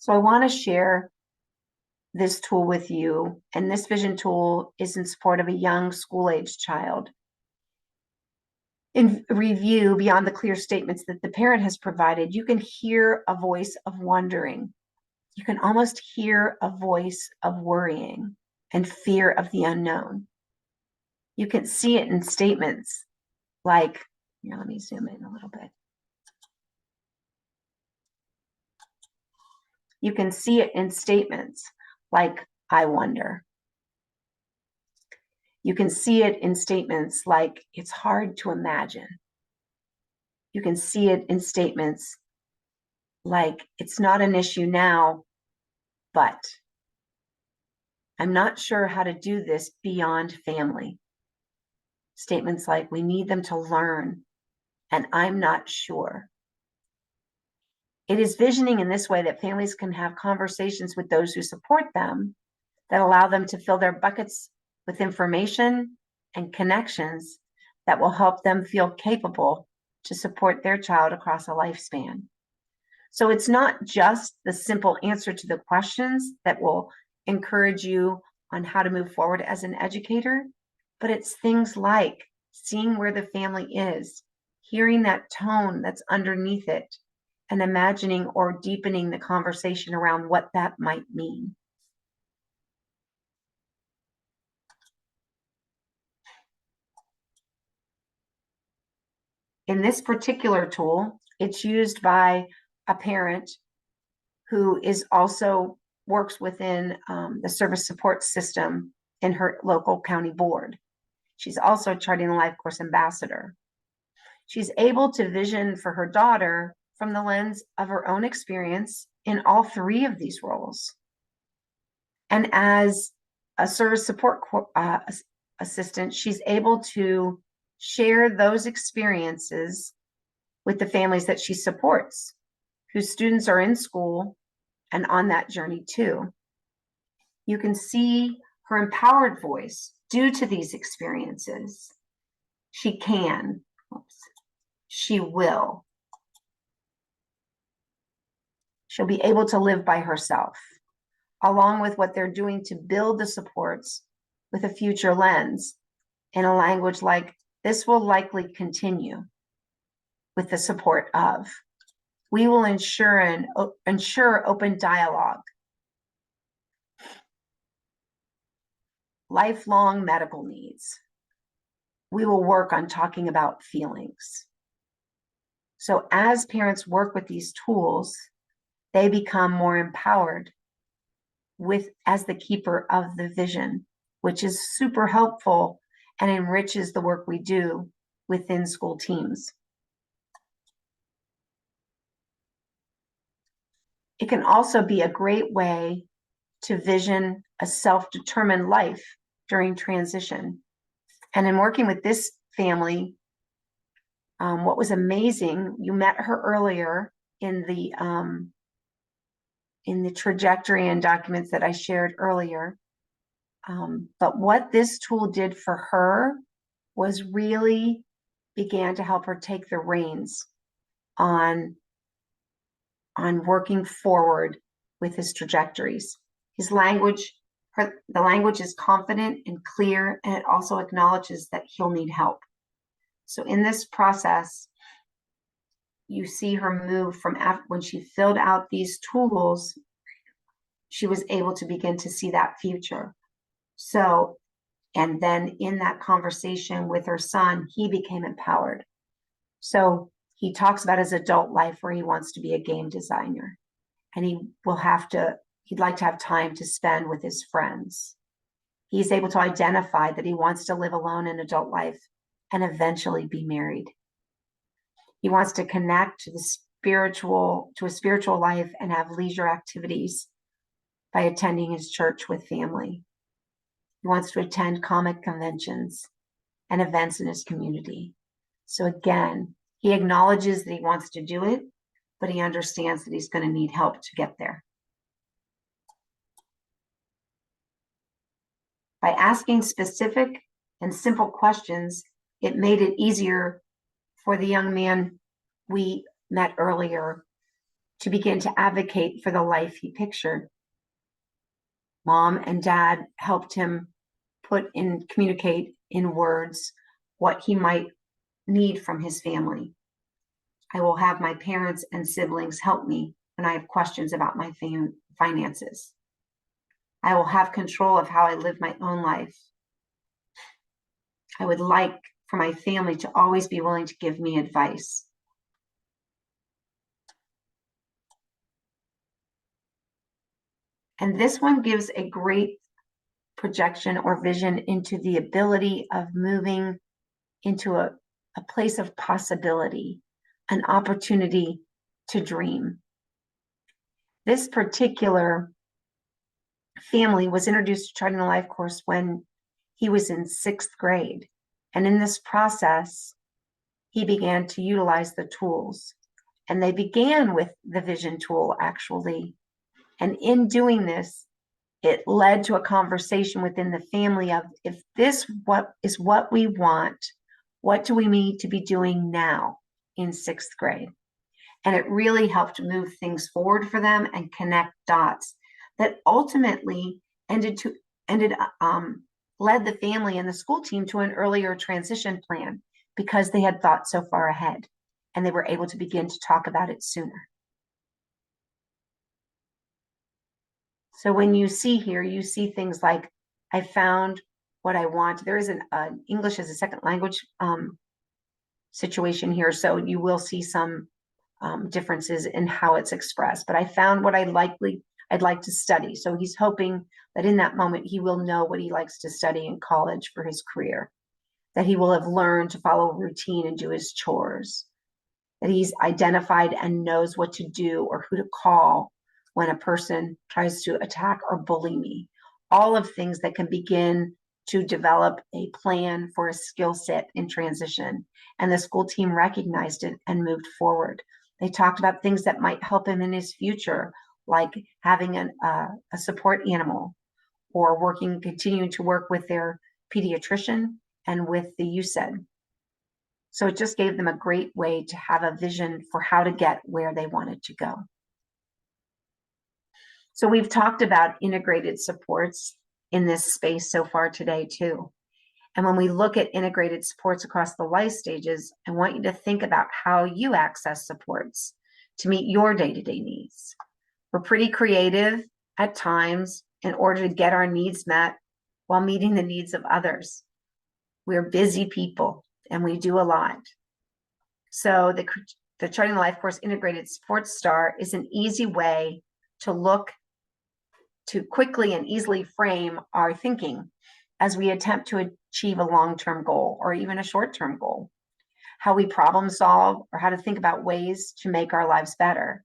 So I want to share this tool with you, and this vision tool is in support of a young school-aged child. In review, beyond the clear statements that the parent has provided, you can hear a voice of wondering. You can almost hear a voice of worrying and fear of the unknown. You can see it in statements like, here, let me zoom in a little bit. You can see it in statements like, I wonder. You can see it in statements like, it's hard to imagine. You can see it in statements like, it's not an issue now, but I'm not sure how to do this beyond family. Statements like, we need them to learn, and I'm not sure. It is visioning in this way that families can have conversations with those who support them that allow them to fill their buckets with information and connections that will help them feel capable to support their child across a lifespan. So it's not just the simple answer to the questions that will encourage you on how to move forward as an educator, but it's things like seeing where the family is, hearing that tone that's underneath it, and imagining or deepening the conversation around what that might mean. In this particular tool, it's used by a parent who is also works within the service support system in her local county board. She's also Charting the Life Course ambassador. She's able to vision for her daughter from the lens of her own experience in all three of these roles. And as a service support assistant, she's able to share those experiences with the families that she supports, whose students are in school and on that journey too. You can see her empowered voice due to these experiences. She can, she will. She'll be able to live by herself, along with what they're doing to build the supports with a future lens in a language like, this will likely continue with the support of. We will ensure open dialogue. Lifelong medical needs. We will work on talking about feelings. So as parents work with these tools, they become more empowered as the keeper of the vision, which is super helpful and enriches the work we do within school teams. It can also be a great way to vision a self-determined life during transition. And in working with this family, what was amazing, you met her earlier in the trajectory and documents that I shared earlier. But what this tool did for her was really began to help her take the reins on working forward with his trajectories. His language, the language is confident and clear, and it also acknowledges that he'll need help. So in this process, you see her move from when she filled out these tools, she was able to begin to see that future. So, and then in that conversation with her son, he became empowered. So he talks about his adult life where he wants to be a game designer, and he'd like to have time to spend with his friends. He's able to identify that he wants to live alone in adult life and eventually be married. He wants to connect to a spiritual life and have leisure activities by attending his church with family. He wants to attend comic conventions and events in his community. So again, he acknowledges that he wants to do it, but he understands that he's going to need help to get there. By asking specific and simple questions, it made it easier for the young man we met earlier to begin to advocate for the life he pictured. Mom and dad helped him communicate in words what he might need from his family. I will have my parents and siblings help me when I have questions about my finances. I will have control of how I live my own life. I would like for my family to always be willing to give me advice. And this one gives a great projection or vision into the ability of moving into a place of possibility, an opportunity to dream. This particular family was introduced to Charting the Life course when he was in 6th grade. And in this process, he began to utilize the tools. And they began with the vision tool, actually. And in doing this, it led to a conversation within the family of, if this is what we want, what do we need to be doing now in 6th grade? And it really helped move things forward for them and connect dots that ultimately led the family and the school team to an earlier transition plan because they had thought so far ahead and they were able to begin to talk about it sooner. So when you see here, you see things like, I found what I want. There is an English as a second language situation here, so you will see some differences in how it's expressed. But I found what I'd like to study. So he's hoping that in that moment, he will know what he likes to study in college for his career, that he will have learned to follow a routine and do his chores, that he's identified and knows what to do or who to call when a person tries to attack or bully me. All of things that can begin to develop a plan for a skill set in transition. And the school team recognized it and moved forward. They talked about things that might help him in his future, like having a support animal, or continuing to work with their pediatrician and with the USED. So it just gave them a great way to have a vision for how to get where they wanted to go. So we've talked about integrated supports in this space so far today too. And when we look at integrated supports across the life stages, I want you to think about how you access supports to meet your day-to-day needs. We're pretty creative at times in order to get our needs met while meeting the needs of others. We're busy people and we do a lot. So the Charting the Life Course Integrated Support Star is an easy way to look to quickly and easily frame our thinking as we attempt to achieve a long-term goal or even a short-term goal, how we problem solve, or how to think about ways to make our lives better.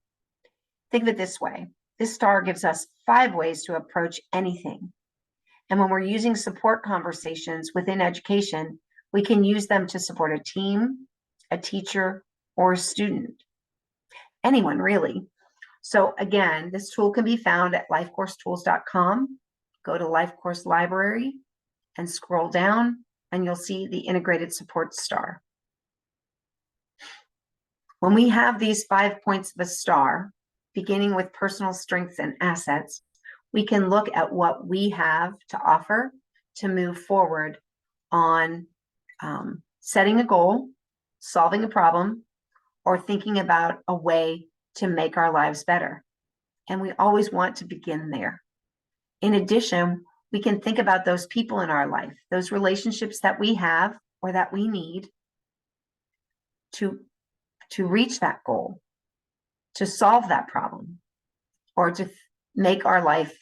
Think of it this way. This star gives us 5 ways to approach anything. And when we're using support conversations within education, we can use them to support a team, a teacher, or a student. Anyone, really. So again, this tool can be found at lifecoursetools.com. Go to Life Course Library and scroll down, and you'll see the integrated support star. When we have these 5 points of a star, beginning with personal strengths and assets, we can look at what we have to offer to move forward on setting a goal, solving a problem, or thinking about a way to make our lives better. And we always want to begin there. In addition, we can think about those people in our life, those relationships that we have or that we need to reach that goal, to solve that problem, or to make our life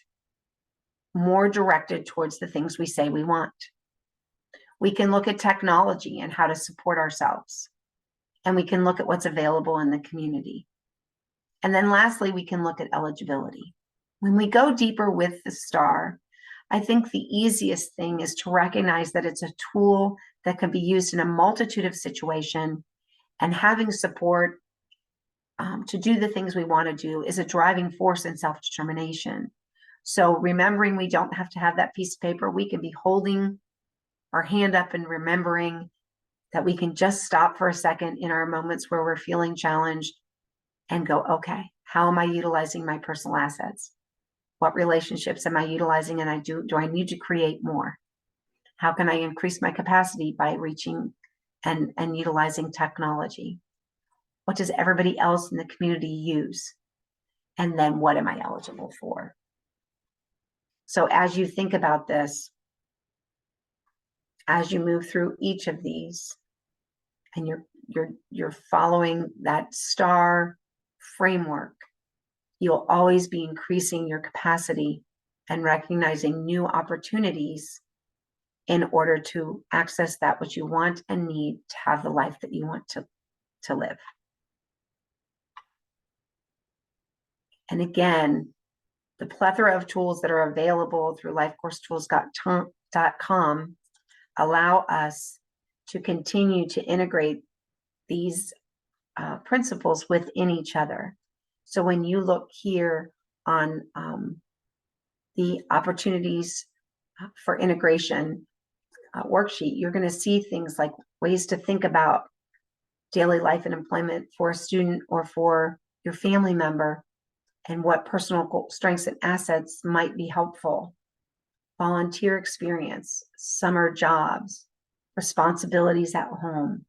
more directed towards the things we say we want. We can look at technology and how to support ourselves. And we can look at what's available in the community. And then lastly, we can look at eligibility. When we go deeper with the star, I think the easiest thing is to recognize that it's a tool that can be used in a multitude of situations, and having support to do the things we want to do is a driving force in self-determination. So remembering we don't have to have that piece of paper, we can be holding our hand up and remembering that we can just stop for a second in our moments where we're feeling challenged and go, okay, how am I utilizing my personal assets? What relationships am I utilizing, and do I need to create more? How can I increase my capacity by reaching and utilizing technology? What does everybody else in the community use? And then what am I eligible for? So as you think about this, as you move through each of these, and you're following that star framework, you'll always be increasing your capacity and recognizing new opportunities in order to access that which you want and need to have the life that you want to live. And again, the plethora of tools that are available through lifecoursetools.com allow us to continue to integrate these principles within each other. So when you look here on the opportunities for integration worksheet, you're going to see things like ways to think about daily life and employment for a student or for your family member, and what personal strengths and assets might be helpful. Volunteer experience, summer jobs, responsibilities at home,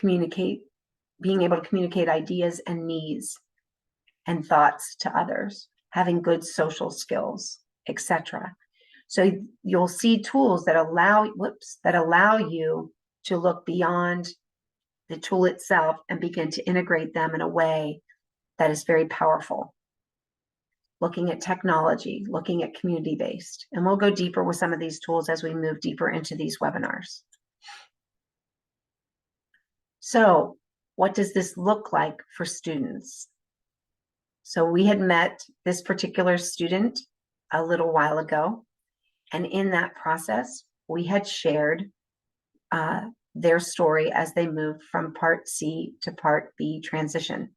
being able to communicate ideas and needs and thoughts to others, having good social skills, etc. So you'll see tools that allow you to look beyond the tool itself and begin to integrate them in a way that is very powerful. Looking at technology, looking at community-based. And we'll go deeper with some of these tools as we move deeper into these webinars. So what does this look like for students? So we had met this particular student a little while ago, and in that process, we had shared their story as they moved from Part C to Part B transition.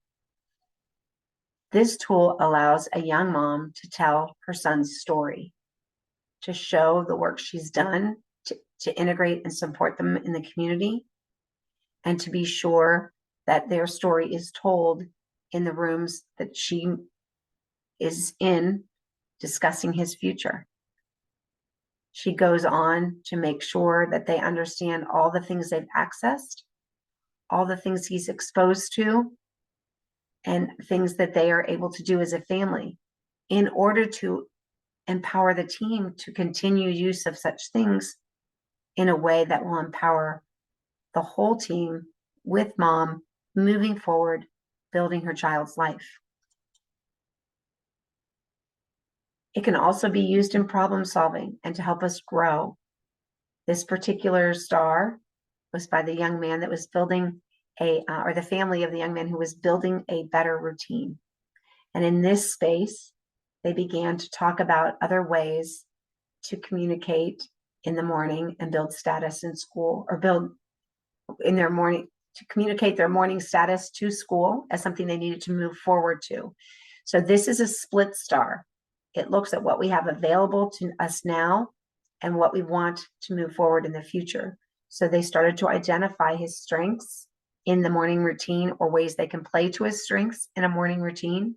This tool allows a young mom to tell her son's story, to show the work she's done to integrate and support them in the community, and to be sure that their story is told in the rooms that she is in discussing his future. She goes on to make sure that they understand all the things they've accessed, all the things he's exposed to, and things that they are able to do as a family in order to empower the team to continue use of such things in a way that will empower the whole team with mom moving forward, building her child's life. It can also be used in problem solving and to help us grow. This particular star was by the young man that was building or the family of the young man who was building a better routine. And in this space, they began to talk about other ways to communicate in the morning and build status in school, or build in their morning, to communicate their morning status to school as something they needed to move forward to. So this is a split star. It looks at what we have available to us now and what we want to move forward in the future. So they started to identify his strengths in the morning routine, or ways they can play to his strengths in a morning routine.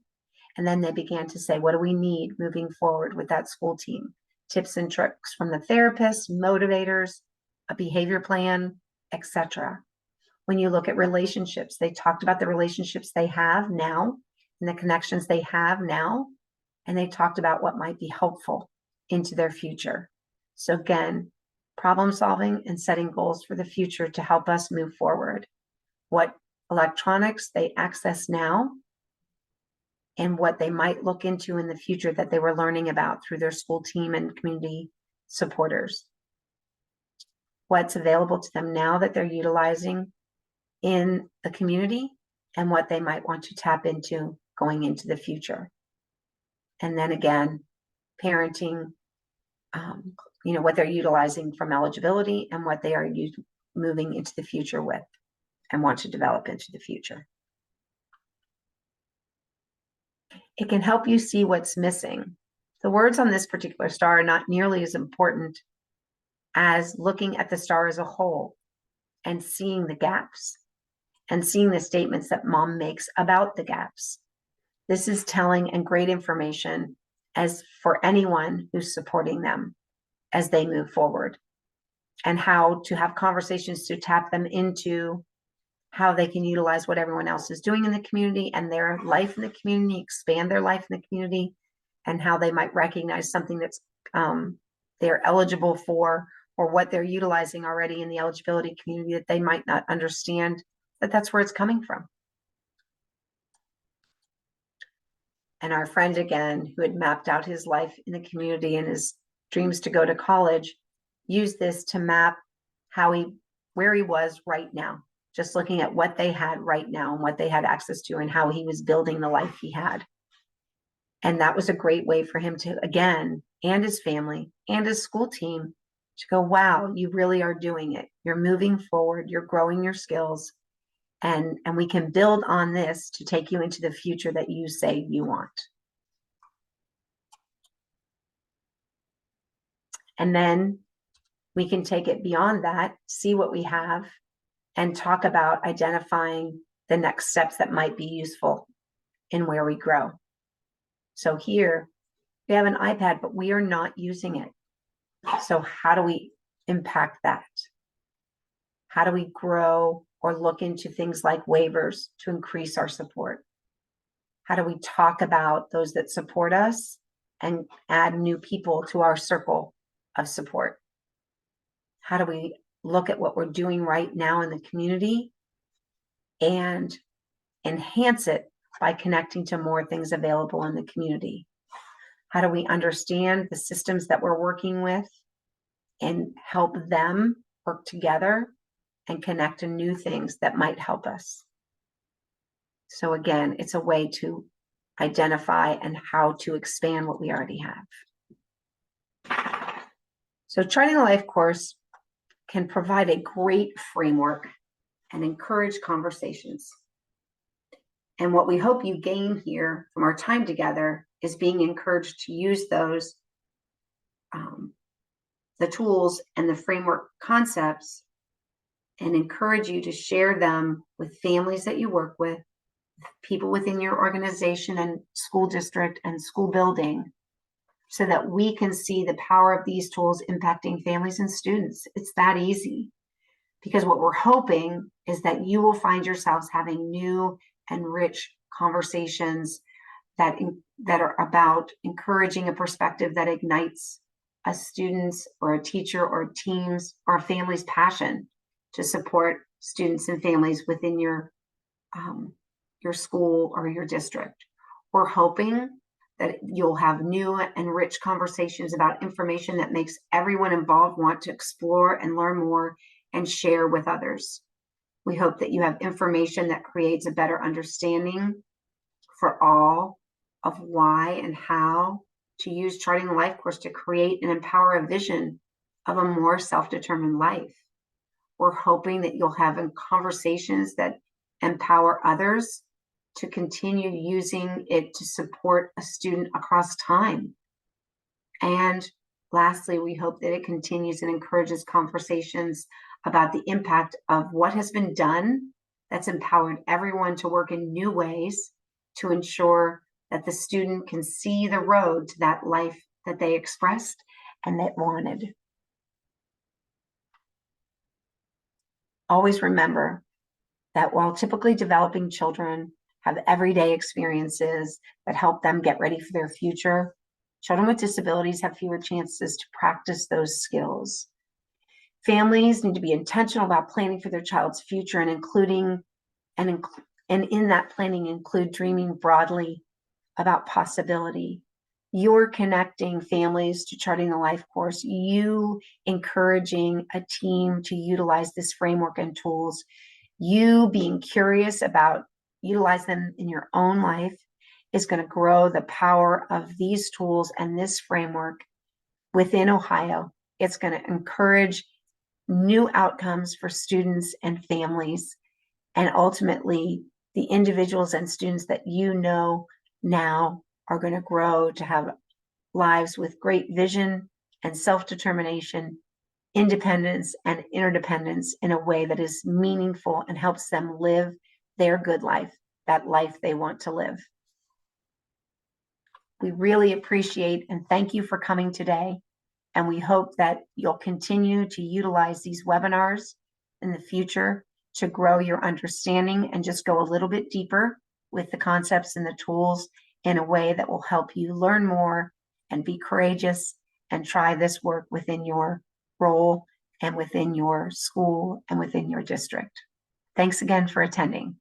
And then they began to say, what do we need moving forward with that school team? Tips and tricks from the therapist, motivators, a behavior plan, etc. When you look at relationships, they talked about the relationships they have now and the connections they have now. And they talked about what might be helpful into their future. So again, problem solving and setting goals for the future to help us move forward. What electronics they access now and what they might look into in the future that they were learning about through their school team and community supporters. What's available to them now that they're utilizing in the community, and what they might want to tap into going into the future. And then again, parenting, what they're utilizing from eligibility and what they are moving into the future with and want to develop into the future. It can help you see what's missing. The words on this particular star are not nearly as important as looking at the star as a whole and seeing the gaps and seeing the statements that mom makes about the gaps. This is telling and great information as for anyone who's supporting them as they move forward, and how to have conversations to tap them into how they can utilize what everyone else is doing in the community and their life in the community, expand their life in the community, and how they might recognize something that's they're eligible for, or what they're utilizing already in the eligibility community that they might not understand that that's where it's coming from. And our friend again, who had mapped out his life in the community and his dreams to go to college, used this to map where he was right now, just looking at what they had right now and what they had access to and how he was building the life he had. And that was a great way for him to, again, and his family and his school team, to go, wow, you really are doing it. You're moving forward, you're growing your skills, and we can build on this to take you into the future that you say you want. And then we can take it beyond that, see what we have, and talk about identifying the next steps that might be useful in where we grow. So here we have an iPad, but we are not using it. So how do we impact that? How do we grow or look into things like waivers to increase our support? How do we talk about those that support us and add new people to our circle of support? How do we look at what we're doing right now in the community and enhance it by connecting to more things available in the community? How do we understand the systems that we're working with and help them work together and connect to new things that might help us? So again, it's a way to identify, and how to expand what we already have. So Charting a Life course can provide a great framework and encourage conversations. And what we hope you gain here from our time together is being encouraged to use those, the tools and the framework concepts, and encourage you to share them with families that you work with, people within your organization and school district and school building, so that we can see the power of these tools impacting families and students. It's that easy. Because what we're hoping is that you will find yourselves having new and rich conversations that are about encouraging a perspective that ignites a student's or a teacher or a team's or a family's passion to support students and families within your school or your district. We're hoping that you'll have new and rich conversations about information that makes everyone involved want to explore and learn more and share with others. We hope that you have information that creates a better understanding for all of why and how to use Charting a Life course to create and empower a vision of a more self-determined life. We're hoping that you'll have conversations that empower others to continue using it to support a student across time. And lastly, we hope that it continues and encourages conversations about the impact of what has been done that's empowered everyone to work in new ways to ensure that the student can see the road to that life that they expressed and that wanted. Always remember that while typically developing children have everyday experiences that help them get ready for their future, children with disabilities have fewer chances to practice those skills. Families need to be intentional about planning for their child's future and in that planning include dreaming broadly about possibility. You're connecting families to Charting a Life course, you encouraging a team to utilize this framework and tools, you being curious about utilize them in your own life is going to grow the power of these tools and this framework within Ohio. It's going to encourage new outcomes for students and families, and ultimately the individuals and students that you know now are going to grow to have lives with great vision and self-determination, independence and interdependence in a way that is meaningful and helps them live their good life, that life they want to live. We really appreciate and thank you for coming today. And we hope that you'll continue to utilize these webinars in the future to grow your understanding and just go a little bit deeper with the concepts and the tools in a way that will help you learn more and be courageous and try this work within your role and within your school and within your district. Thanks again for attending.